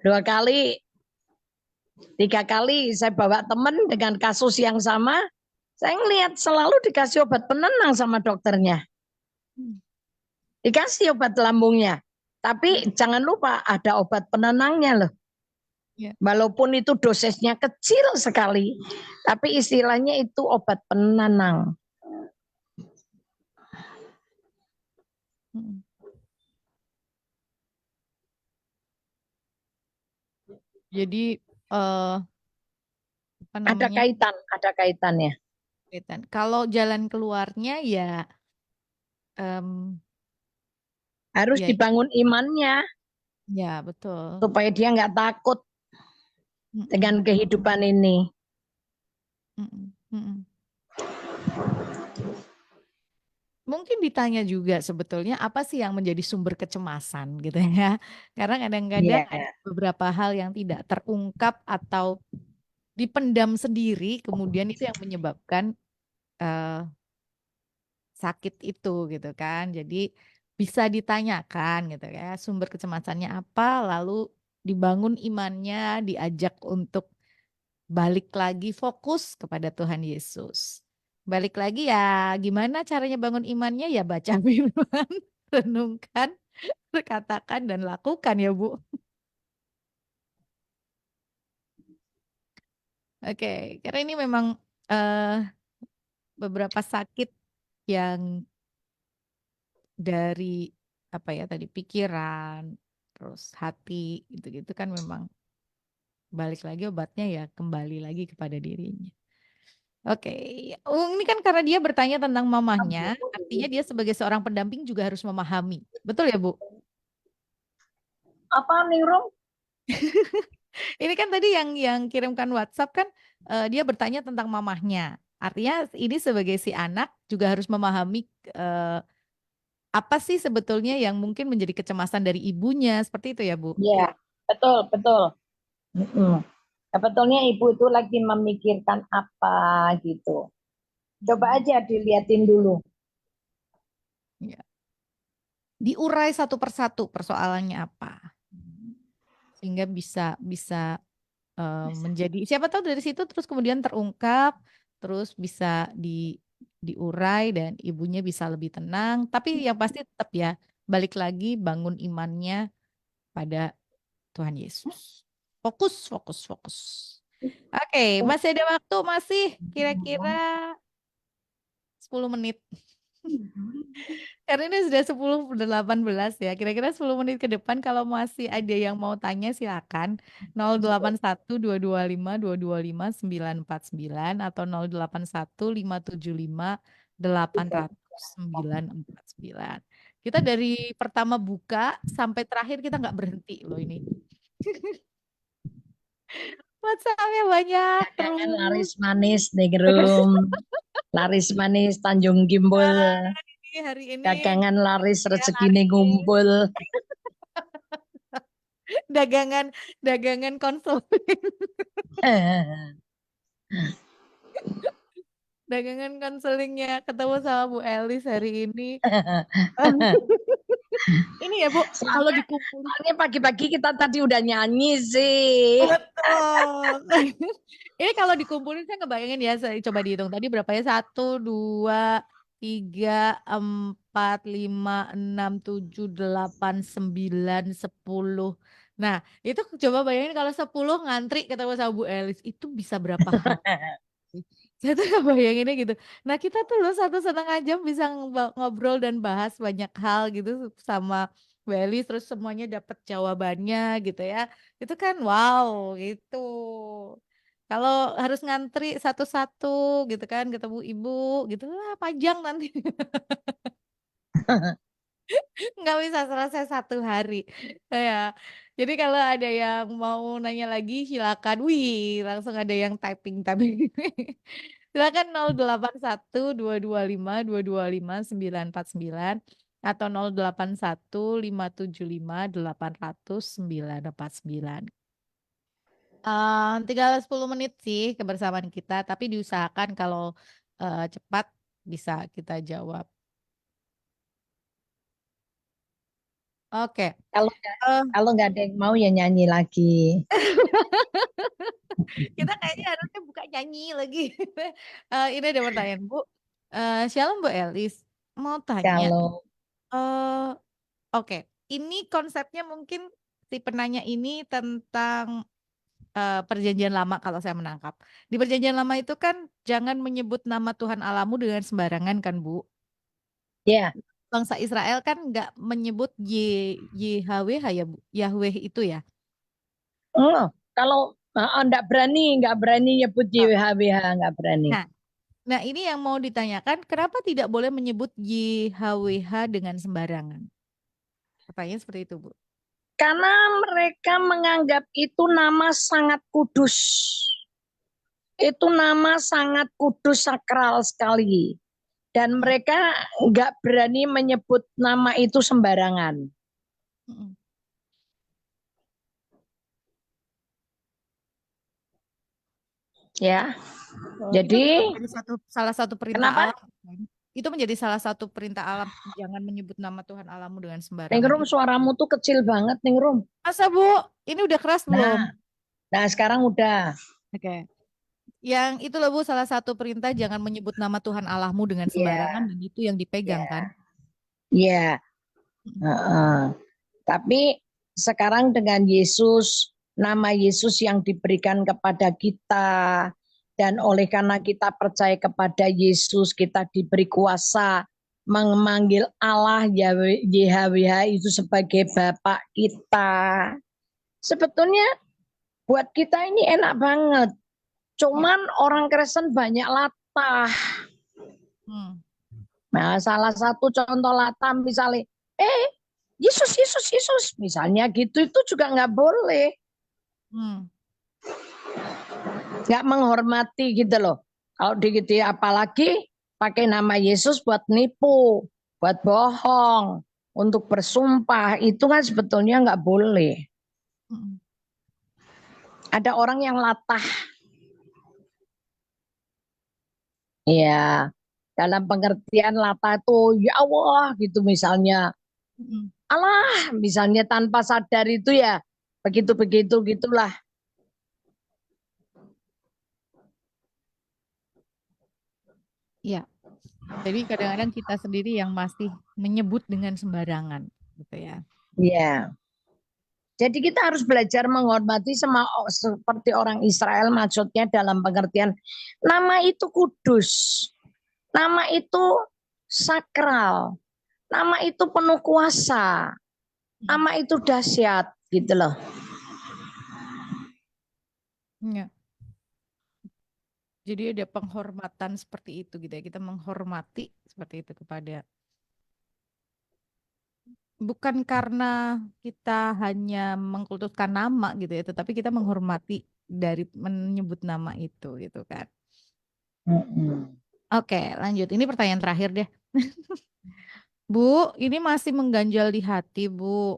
2 kali, 3 kali saya bawa teman dengan kasus yang sama, saya ngelihat selalu dikasih obat penenang sama dokternya. Dikasih obat lambungnya. Tapi jangan lupa ada obat penenangnya loh. Ya. Walaupun itu dosisnya kecil sekali, tapi istilahnya itu obat penenang. Mm. Jadi apa namanya? Ada kaitannya. Kaitan. Kalau jalan keluarnya ya em, Harus ya dibangun imannya ya betul. supaya dia nggak takut dengan Mm-mm. kehidupan ini. Mm-mm. Mm-mm. Mungkin ditanya juga sebetulnya apa sih yang menjadi sumber kecemasan gitu ya. Karena kadang-kadang Iya. ada beberapa hal yang tidak terungkap atau dipendam sendiri, kemudian itu yang menyebabkan eh, sakit itu gitu kan. Jadi bisa ditanyakan gitu ya, sumber kecemasannya apa, lalu dibangun imannya, diajak untuk balik lagi fokus kepada Tuhan Yesus. balik lagi ya gimana caranya bangun imannya ya baca firman, renungkan, katakan dan lakukan ya Bu. Oke, karena ini memang beberapa sakit yang dari apa ya tadi pikiran, terus hati gitu-gitu kan memang balik lagi obatnya ya kembali lagi kepada dirinya. Oke, ini kan karena dia bertanya tentang mamahnya, artinya dia sebagai seorang pendamping juga harus memahami. Betul ya, Bu? Apa Ningrum? Ini kan tadi yang kirimkan WhatsApp kan dia bertanya tentang mamahnya. Artinya ini sebagai si anak juga harus memahami apa sih sebetulnya yang mungkin menjadi kecemasan dari ibunya, seperti itu ya, Bu? Ya, betul, betul. Sebetulnya ibu itu lagi memikirkan apa gitu. Coba aja diliatin dulu. Ya. Diurai satu persatu persoalannya apa, sehingga bisa menjadi siapa tahu dari situ terus kemudian terungkap, terus bisa diurai dan ibunya bisa lebih tenang. Tapi yang pasti tetap ya balik lagi bangun imannya pada Tuhan Yesus. Fokus, fokus, fokus. Oke, masih ada waktu, masih kira-kira 10 menit. Karena ini sudah 10:18 ya. Kira-kira 10 menit ke depan kalau masih ada yang mau tanya silakan 081 225 225 949 atau 081 575 800 949. Kita dari pertama buka sampai terakhir kita nggak berhenti loh ini. WhatsApp-nya banyak Dagangan laris terus. manis Ningrum. Laris manis Tanjung Gimbul. Ini hari ini Dagangan laris ya, rezekine ngumpul. dagangan konseling. Dagangan konselingnya ketemu sama Bu Elis hari ini. Ini ya Bu, kalau dikumpulin. Soalnya pagi-pagi kita tadi udah nyanyi sih. Betul. Ini kalau dikumpulin saya ngebayangin ya, saya coba dihitung tadi berapa ya? 1, 2, 3, 4, 5, 6, 7, 8, 9, 10. Nah, itu coba bayangin kalau 10 ngantri ketemu sama Bu Elis, itu bisa berapa hari? Saya tuh nggak bayanginnya gitu. Nah kita tuh loh 1,5 jam bisa ngobrol dan bahas banyak hal gitu sama Welly, terus semuanya dapat jawabannya gitu ya. Itu kan wow gitu. Kalau harus ngantri satu-satu gitu kan ketemu ibu gitu lah panjang nanti. Nggak bisa selesai 1 hari. Ya. Jadi kalau ada yang mau nanya lagi silakan. Wih, langsung ada yang typing tapi. Silakan 081 225 225 949 atau 081 575 800 949. Tinggal 10 menit sih kebersamaan kita, tapi diusahakan kalau cepat bisa kita jawab. Oke. Kalau Eh, kalau nggak ada yang mau ya nyanyi lagi. kita kayaknya harusnya buka nyanyi lagi. Ini ada pertanyaan Bu. Shalom Bu Elis, mau tanya. Kalau Oke, ini konsepnya mungkin si penanya ini tentang perjanjian lama kalau saya menangkap. Di perjanjian lama itu kan jangan menyebut nama Tuhan Allahmu dengan sembarangan kan Bu. ya, Bangsa Israel kan nggak menyebut YHWH ya Bu, Yahweh itu ya. kalau nggak berani nyebut YHWH, nggak berani. Nah, nah ini yang mau ditanyakan, kenapa tidak boleh menyebut YHWH dengan sembarangan? Pertanyaan seperti itu Bu. Karena mereka menganggap itu nama sangat kudus. Itu nama sangat kudus, sakral sekali. Dan mereka nggak berani menyebut nama itu sembarangan. Mm-mm. Ya, Oh, jadi itu menjadi salah satu perintah kenapa? Allah. Kan? Itu menjadi salah satu perintah alam, jangan menyebut nama Tuhan Allahmu dengan sembarangan. Ningrum, suaramu tuh kecil banget, Ningrum. Masa Bu, ini udah keras belum? Nah, sekarang udah. Oke. Yang itu loh Bu, salah satu perintah jangan menyebut nama Tuhan Allahmu dengan sembarangan, Ya, dan itu yang dipegang ya, kan. ya. Mm. Heeh. Tapi sekarang dengan Yesus, nama Yesus yang diberikan kepada kita, dan oleh karena kita percaya kepada Yesus, kita diberi kuasa memanggil Allah YHWH itu sebagai Bapak kita. Sebetulnya buat kita ini enak banget. Cuman orang Kristen banyak latah. Hmm. Nah, salah satu contoh latah misalnya, Yesus, Yesus, Yesus, misalnya gitu, itu juga nggak boleh. Hmm. Nggak menghormati gitu loh. Kalau gitu apalagi pakai nama Yesus buat nipu, buat bohong, untuk bersumpah, itu kan sebetulnya nggak boleh. Hmm. Ada orang yang latah. Ya, dalam pengertian latah itu ya Allah gitu misalnya. Hmm. Allah misalnya tanpa sadar itu ya begitu-begitu gitulah. Ya, jadi kadang-kadang kita sendiri yang masih menyebut dengan sembarangan, gitu ya. Ya. Jadi kita harus belajar menghormati sama seperti orang Israel, maksudnya dalam pengertian nama itu kudus, nama itu sakral, nama itu penuh kuasa, nama itu dahsyat gitu loh. Ya. Jadi ada penghormatan seperti itu gitu ya. Kita menghormati seperti itu kepada, bukan karena kita hanya mengkultuskan nama gitu ya, tetapi kita menghormati dari menyebut nama itu gitu kan. Oke, lanjut. Ini pertanyaan terakhir deh. Bu, ini masih mengganjal di hati, Bu.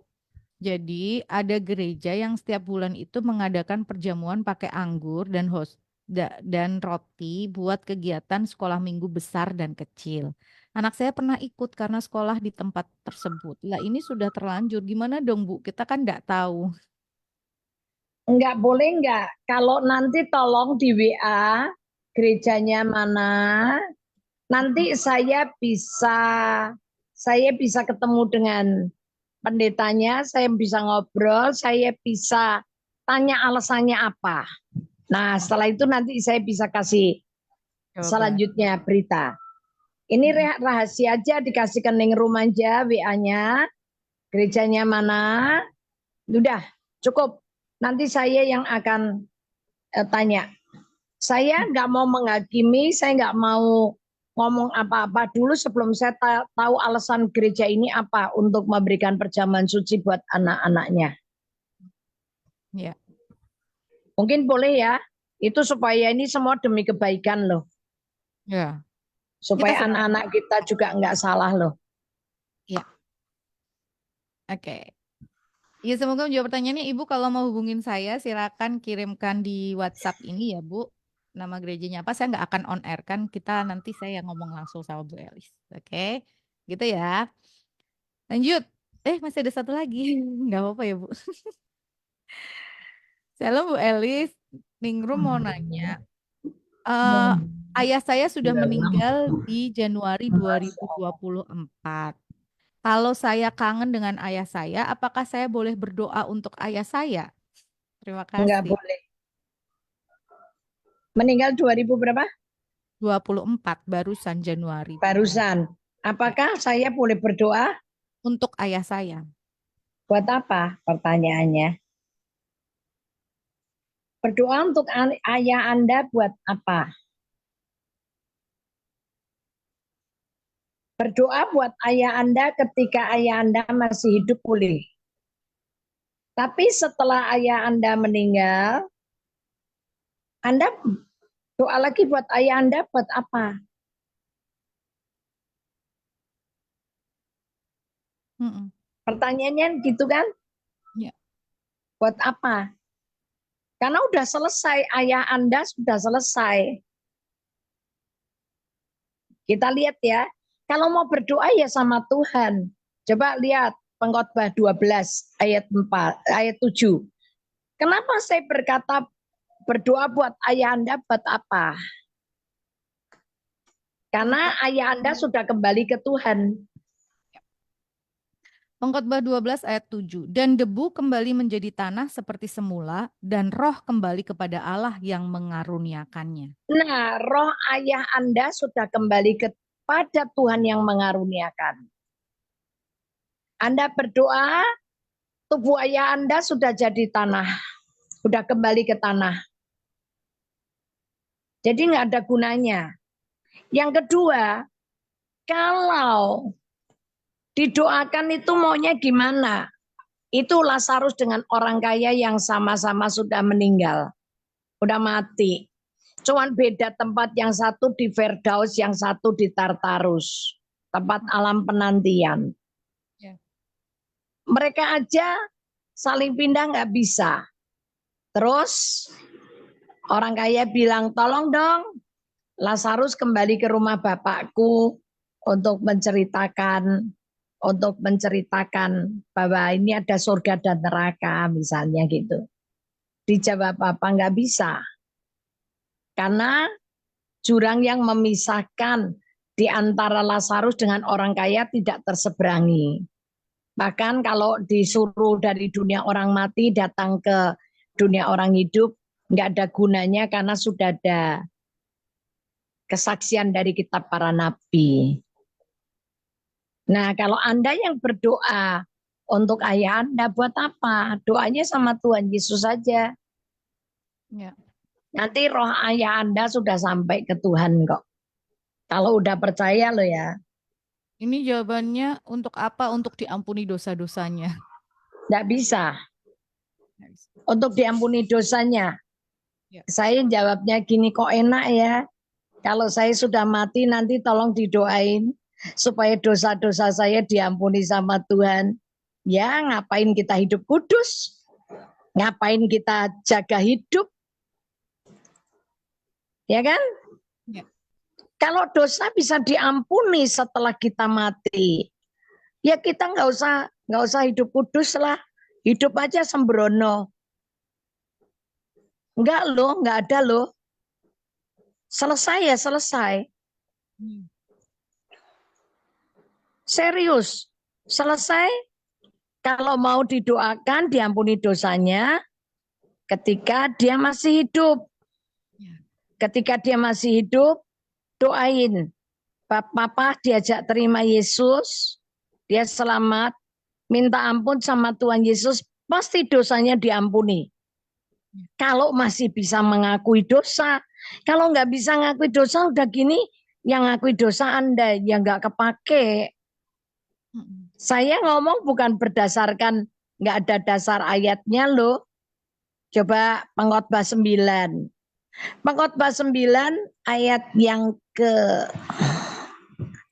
Jadi ada gereja yang setiap bulan itu mengadakan perjamuan pakai anggur dan dan roti buat kegiatan sekolah minggu besar dan kecil. Anak saya pernah ikut karena sekolah di tempat tersebut. Lah ini sudah terlanjur. Gimana dong Bu? Kita kan nggak tahu. Enggak boleh enggak, kalau nanti tolong di WA gerejanya mana, nanti saya bisa ketemu dengan pendetanya, saya bisa ngobrol, saya bisa tanya alasannya apa. Nah, setelah itu nanti saya bisa kasih Coba. selanjutnya berita. Ini rahasia aja, dikasih ke Ning Rum aja WA-nya, gerejanya mana. Udah, cukup. Nanti saya yang akan tanya. Saya nggak mau menghakimi, saya nggak mau ngomong apa-apa dulu sebelum saya tahu alasan gereja ini apa untuk memberikan perjamuan suci buat anak-anaknya. Ya, Mungkin boleh ya, itu supaya ini semua demi kebaikan loh. ya. Kita Supaya sedang. anak-anak kita juga nggak salah loh. Ya, oke. Ya, semoga menjawab pertanyaannya. Ibu kalau mau hubungin saya, silakan kirimkan di WhatsApp ini ya, Bu. Nama gerejanya apa? Saya nggak akan on air kan. Kita nanti saya yang ngomong langsung sama Bu Elis. Oke, gitu ya. Lanjut. Masih ada satu lagi. Nggak apa-apa ya, Bu. Salam Bu Elis. Ningrum mau nanya. eh, Ayah saya sudah meninggal di Januari 2024. Kalau saya kangen dengan ayah saya, apakah saya boleh berdoa untuk ayah saya? Terima Nggak kasih. boleh. Meninggal 2000 berapa? 24 barusan Januari. Barusan. Ya. Apakah saya boleh berdoa? Untuk ayah saya. Buat apa? Pertanyaannya. Berdoa untuk ayah Anda buat apa? Berdoa buat ayah Anda ketika ayah Anda masih hidup boleh. Tapi setelah ayah Anda meninggal, Anda doa lagi buat ayah Anda buat apa? Mm-mm. Pertanyaannya gitu kan? Ya. Buat apa? Karena udah selesai, ayah Anda sudah selesai. Kita lihat ya, kalau mau berdoa ya sama Tuhan. Coba lihat Pengkhotbah 12 ayat 4, ayat 7. Kenapa saya berkata berdoa buat ayah Anda buat apa? Karena ayah Anda sudah kembali ke Tuhan. Pengkhotbah 12 ayat 7. Dan debu kembali menjadi tanah seperti semula, dan roh kembali kepada Allah yang mengaruniakannya. Nah, roh ayah Anda sudah kembali kepada Tuhan yang mengaruniakan. Anda berdoa, tubuh ayah Anda sudah jadi tanah. Sudah kembali ke tanah. Jadi nggak ada gunanya. Yang kedua, kalau didoakan itu maunya gimana? Itu Lazarus dengan orang kaya yang sama-sama sudah meninggal. Udah mati. Cuman beda tempat, yang satu di Firdaus, yang satu di Tartarus. Tempat alam penantian. Ya. Mereka aja saling pindah nggak bisa. Terus orang kaya bilang, tolong dong Lazarus kembali ke rumah bapakku untuk menceritakan bahwa ini ada surga dan neraka misalnya gitu. Dijawab apa? Nggak bisa. Karena jurang yang memisahkan di antara Lazarus dengan orang kaya tidak terseberangi. Bahkan kalau disuruh dari dunia orang mati datang ke dunia orang hidup, nggak ada gunanya karena sudah ada kesaksian dari kitab para nabi. Nah, kalau Anda yang berdoa untuk ayah Anda, buat apa? Doanya sama Tuhan Yesus saja. Ya. Nanti roh ayah Anda sudah sampai ke Tuhan kok. Kalau udah percaya loh ya. Ini jawabannya untuk apa? Untuk diampuni dosa-dosanya. Nggak bisa. Nggak bisa. Untuk diampuni dosanya. Ya. Saya jawabnya gini, kok enak ya. Kalau saya sudah mati nanti tolong didoain supaya dosa-dosa saya diampuni sama Tuhan. Ya, ngapain kita hidup kudus? Ngapain kita jaga hidup? Ya kan? Ya. Kalau dosa bisa diampuni setelah kita mati, ya kita nggak usah hidup kudus lah. Hidup aja sembrono. Enggak loh, nggak ada loh. Selesai ya selesai. Serius, selesai. Kalau mau didoakan diampuni dosanya ketika dia masih hidup. Ketika dia masih hidup, doain. Papa diajak terima Yesus, dia selamat, minta ampun sama Tuhan Yesus, pasti dosanya diampuni. Kalau masih bisa mengakui dosa, kalau nggak bisa ngakui dosa, udah gini, yang ngakui dosa Anda, yang nggak kepake. Saya ngomong bukan berdasarkan, nggak ada dasar ayatnya loh. Coba Pengkhotbah 9. Pengkhotbah 9 ayat yang ke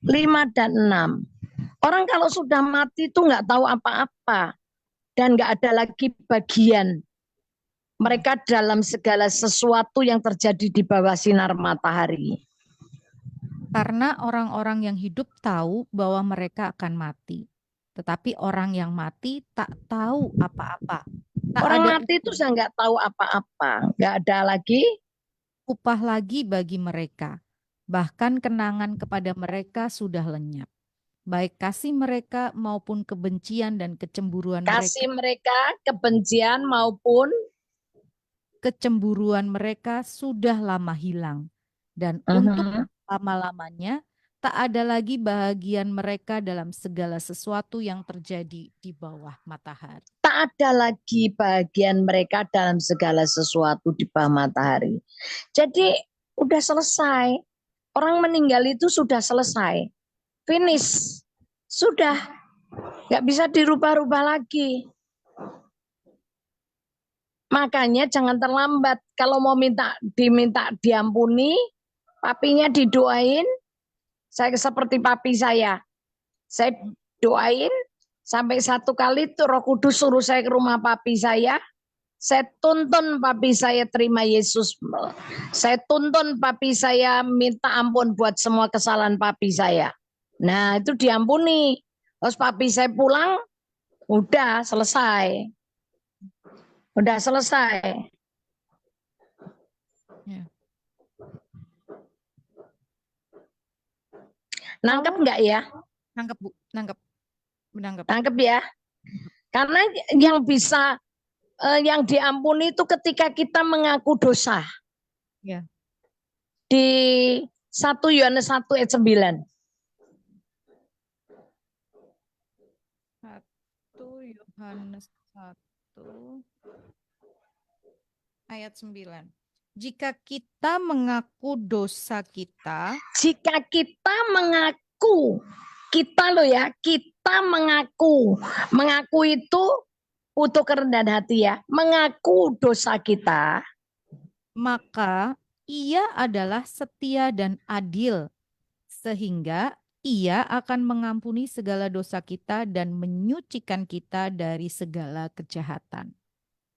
5 dan 6. Orang kalau sudah mati itu nggak tahu apa-apa. Dan nggak ada lagi bagian mereka dalam segala sesuatu yang terjadi di bawah sinar matahari. Karena orang-orang yang hidup tahu bahwa mereka akan mati. Tetapi orang yang mati tak tahu apa-apa. Tak Orang ada mati itu saya nggak tahu apa-apa. Nggak ada lagi upah lagi bagi mereka. Bahkan kenangan kepada mereka sudah lenyap. Baik kasih mereka maupun kebencian dan kecemburuan kasih mereka, kebencian maupun mereka sudah lama hilang. Dan untuk lama-lamanya tak ada lagi bahagian mereka dalam segala sesuatu yang terjadi di bawah matahari. tak ada lagi bagian mereka dalam segala sesuatu di bawah matahari. Jadi udah selesai. Orang meninggal itu sudah selesai. Finish. Sudah. Nggak bisa dirubah-rubah lagi. Makanya jangan terlambat. Kalau mau diminta diampuni, papinya didoain. Saya seperti papi saya. Saya doain sampai satu kali tuh Roh Kudus suruh saya ke rumah papi saya. Saya tuntun papi saya terima Yesus. Saya tuntun papi saya minta ampun buat semua kesalahan papi saya. Nah itu diampuni. Terus papi saya pulang, udah selesai. Udah selesai. Nangkep Kamu nggak ya? nangkep Bu, nangkep, menangkep. Nangkep ya? Karena yang bisa, yang diampuni itu ketika kita mengaku dosa. Ya. Di 1 Yohanes 1 ayat 9. 1 Yohanes 1 ayat 9. Jika kita mengaku dosa kita, Jika kita mengaku, kita loh ya, kita mengaku. Mengaku itu butuh kerendahan hati ya. Mengaku dosa kita, maka ia adalah setia dan adil, sehingga ia akan mengampuni segala dosa kita dan menyucikan kita dari segala kejahatan.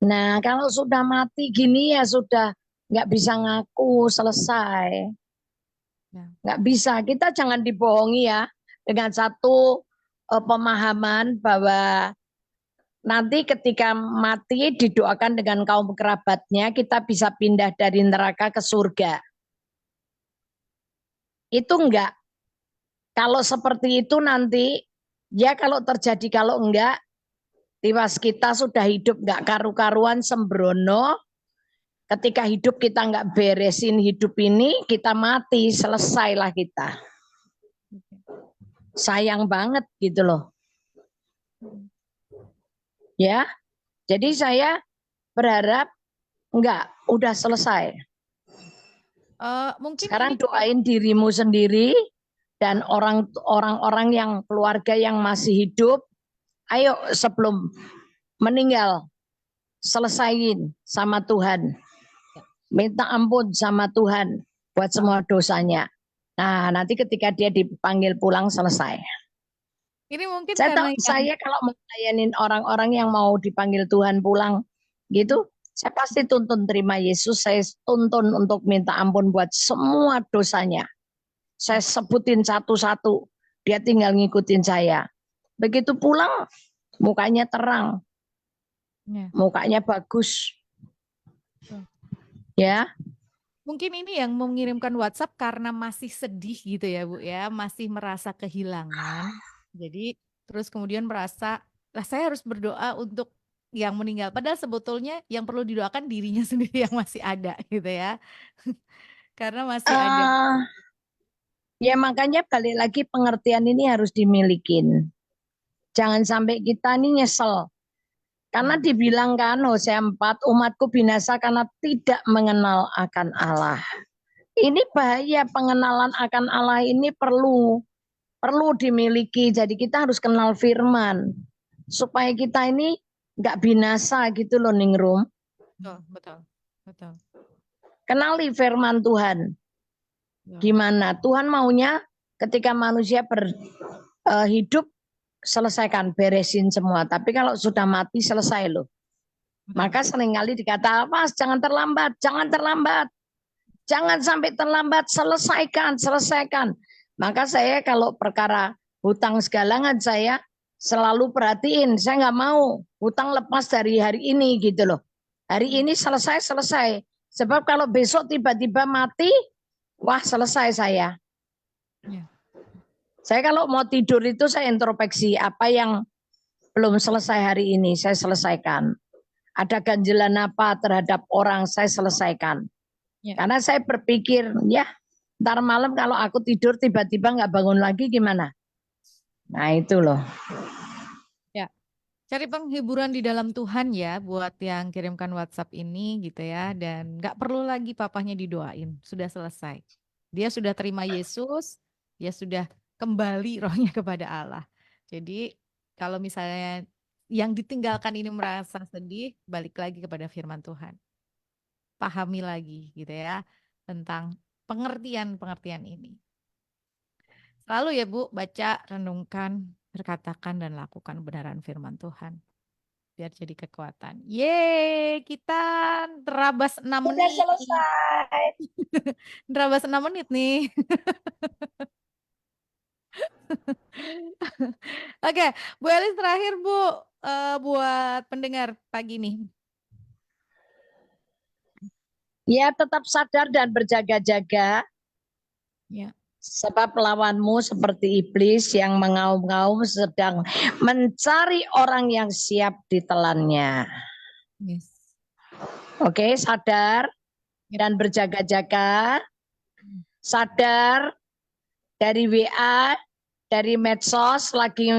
nah kalau sudah mati gini ya sudah nggak bisa ngaku, selesai. Ya. Nggak bisa, kita jangan dibohongi ya dengan satu pemahaman bahwa nanti ketika mati didoakan dengan kaum kerabatnya, kita bisa pindah dari neraka ke surga. Itu enggak. Kalau seperti itu nanti, ya kalau terjadi, kalau enggak, tiwas kita sudah hidup enggak karu-karuan sembrono. Ketika hidup kita enggak beresin hidup ini, kita mati, selesailah kita. Sayang banget gitu loh. Ya, jadi saya berharap enggak, udah selesai. Mungkin Sekarang ini doain dirimu sendiri dan orang-orang yang keluarga yang masih hidup, ayo sebelum meninggal selesain sama Tuhan. Minta ampun sama Tuhan buat semua dosanya. Nah, nanti ketika dia dipanggil pulang selesai. ini mungkin Saya karena tahu yang saya kalau melayanin orang-orang yang mau dipanggil Tuhan pulang gitu, saya pasti tuntun terima Yesus, saya tuntun untuk minta ampun buat semua dosanya. Saya sebutin satu-satu, dia tinggal ngikutin saya. Begitu pulang, mukanya terang, ya, mukanya bagus. Ya, mungkin ini yang mengirimkan WhatsApp karena masih sedih gitu ya Bu ya, masih merasa kehilangan. Jadi terus kemudian merasa, lah saya harus berdoa untuk yang meninggal. Padahal sebetulnya yang perlu didoakan dirinya sendiri yang masih ada gitu ya. Karena masih ada. ya makanya balik lagi pengertian ini harus dimilikin. Jangan sampai kita ini nyesel. Karena dibilang kan Hosea 4, umatku binasa karena tidak mengenal akan Allah. Ini bahaya, pengenalan akan Allah ini perlu dimiliki. Jadi kita harus kenal firman. Supaya kita ini nggak binasa gitu loh Ningrum. Betul, betul. Kenali firman Tuhan. Gimana? Tuhan maunya ketika manusia hidup, selesaikan, beresin semua. Tapi kalau sudah mati, selesai loh. Maka seringkali dikata, Mas jangan terlambat, jangan terlambat. Jangan sampai terlambat, selesaikan. Maka saya kalau perkara hutang segalangan saya selalu perhatiin, saya nggak mau hutang lepas dari hari ini gitu loh. Hari ini selesai. Sebab kalau besok tiba-tiba mati, wah selesai saya. Ya. Saya kalau mau tidur itu saya introspeksi apa yang belum selesai hari ini, saya selesaikan. Ada ganjelan apa terhadap orang, saya selesaikan. Ya. Karena saya berpikir, ya ntar malam kalau aku tidur tiba-tiba nggak bangun lagi gimana? Nah itu loh. Ya. Cari penghiburan di dalam Tuhan ya buat yang kirimkan WhatsApp ini gitu ya. Dan nggak perlu lagi papahnya didoain, sudah selesai. Dia sudah terima Yesus, dia sudah kembali rohnya kepada Allah. Jadi kalau misalnya yang ditinggalkan ini merasa sedih, balik lagi kepada firman Tuhan. Pahami lagi gitu ya tentang pengertian-pengertian ini. Selalu ya Bu, baca, renungkan, berkatakan dan lakukan kebenaran firman Tuhan. Biar jadi kekuatan. Yeay, kita terabas 6 Sudah menit. selesai. Terabas 6 menit nih. Oke, Bu Elis terakhir Bu, buat pendengar pagi nih. Ya tetap sadar dan berjaga-jaga. Ya. Sebab lawanmu seperti iblis yang mengaum-ngaum sedang mencari orang yang siap ditelannya. Yes. Oke, sadar dan berjaga-jaga. Sadar dari WA, dari medsos lagi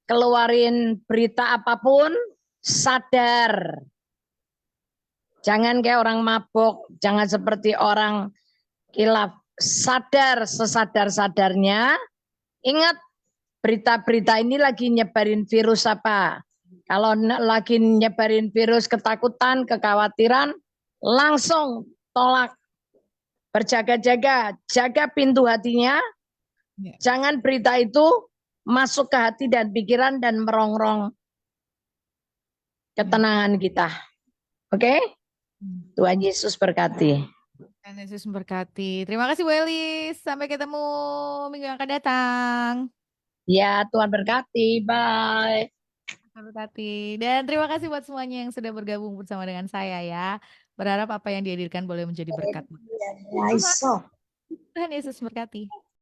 keluarin berita apapun, sadar. Jangan kayak orang mabuk, jangan seperti orang kilaf. Sadar sesadar-sadarnya. Ingat, berita-berita ini lagi nyebarin virus apa? Kalau lagi nyebarin virus ketakutan, kekhawatiran, langsung tolak. Berjaga-jaga, jaga pintu hatinya. Ya. Jangan berita itu masuk ke hati dan pikiran dan merongrong ketenangan kita. Oke? Tuhan Yesus berkati. Tuhan Yesus memberkati. Terima kasih Bu Elis. Sampai ketemu minggu yang akan datang. Ya, Tuhan berkati. Bye. Tuhan berkati. Dan terima kasih buat semuanya yang sudah bergabung bersama dengan saya ya. Berharap apa yang dihadirkan boleh menjadi berkat. Ya, iso. Tuhan Yesus memberkati.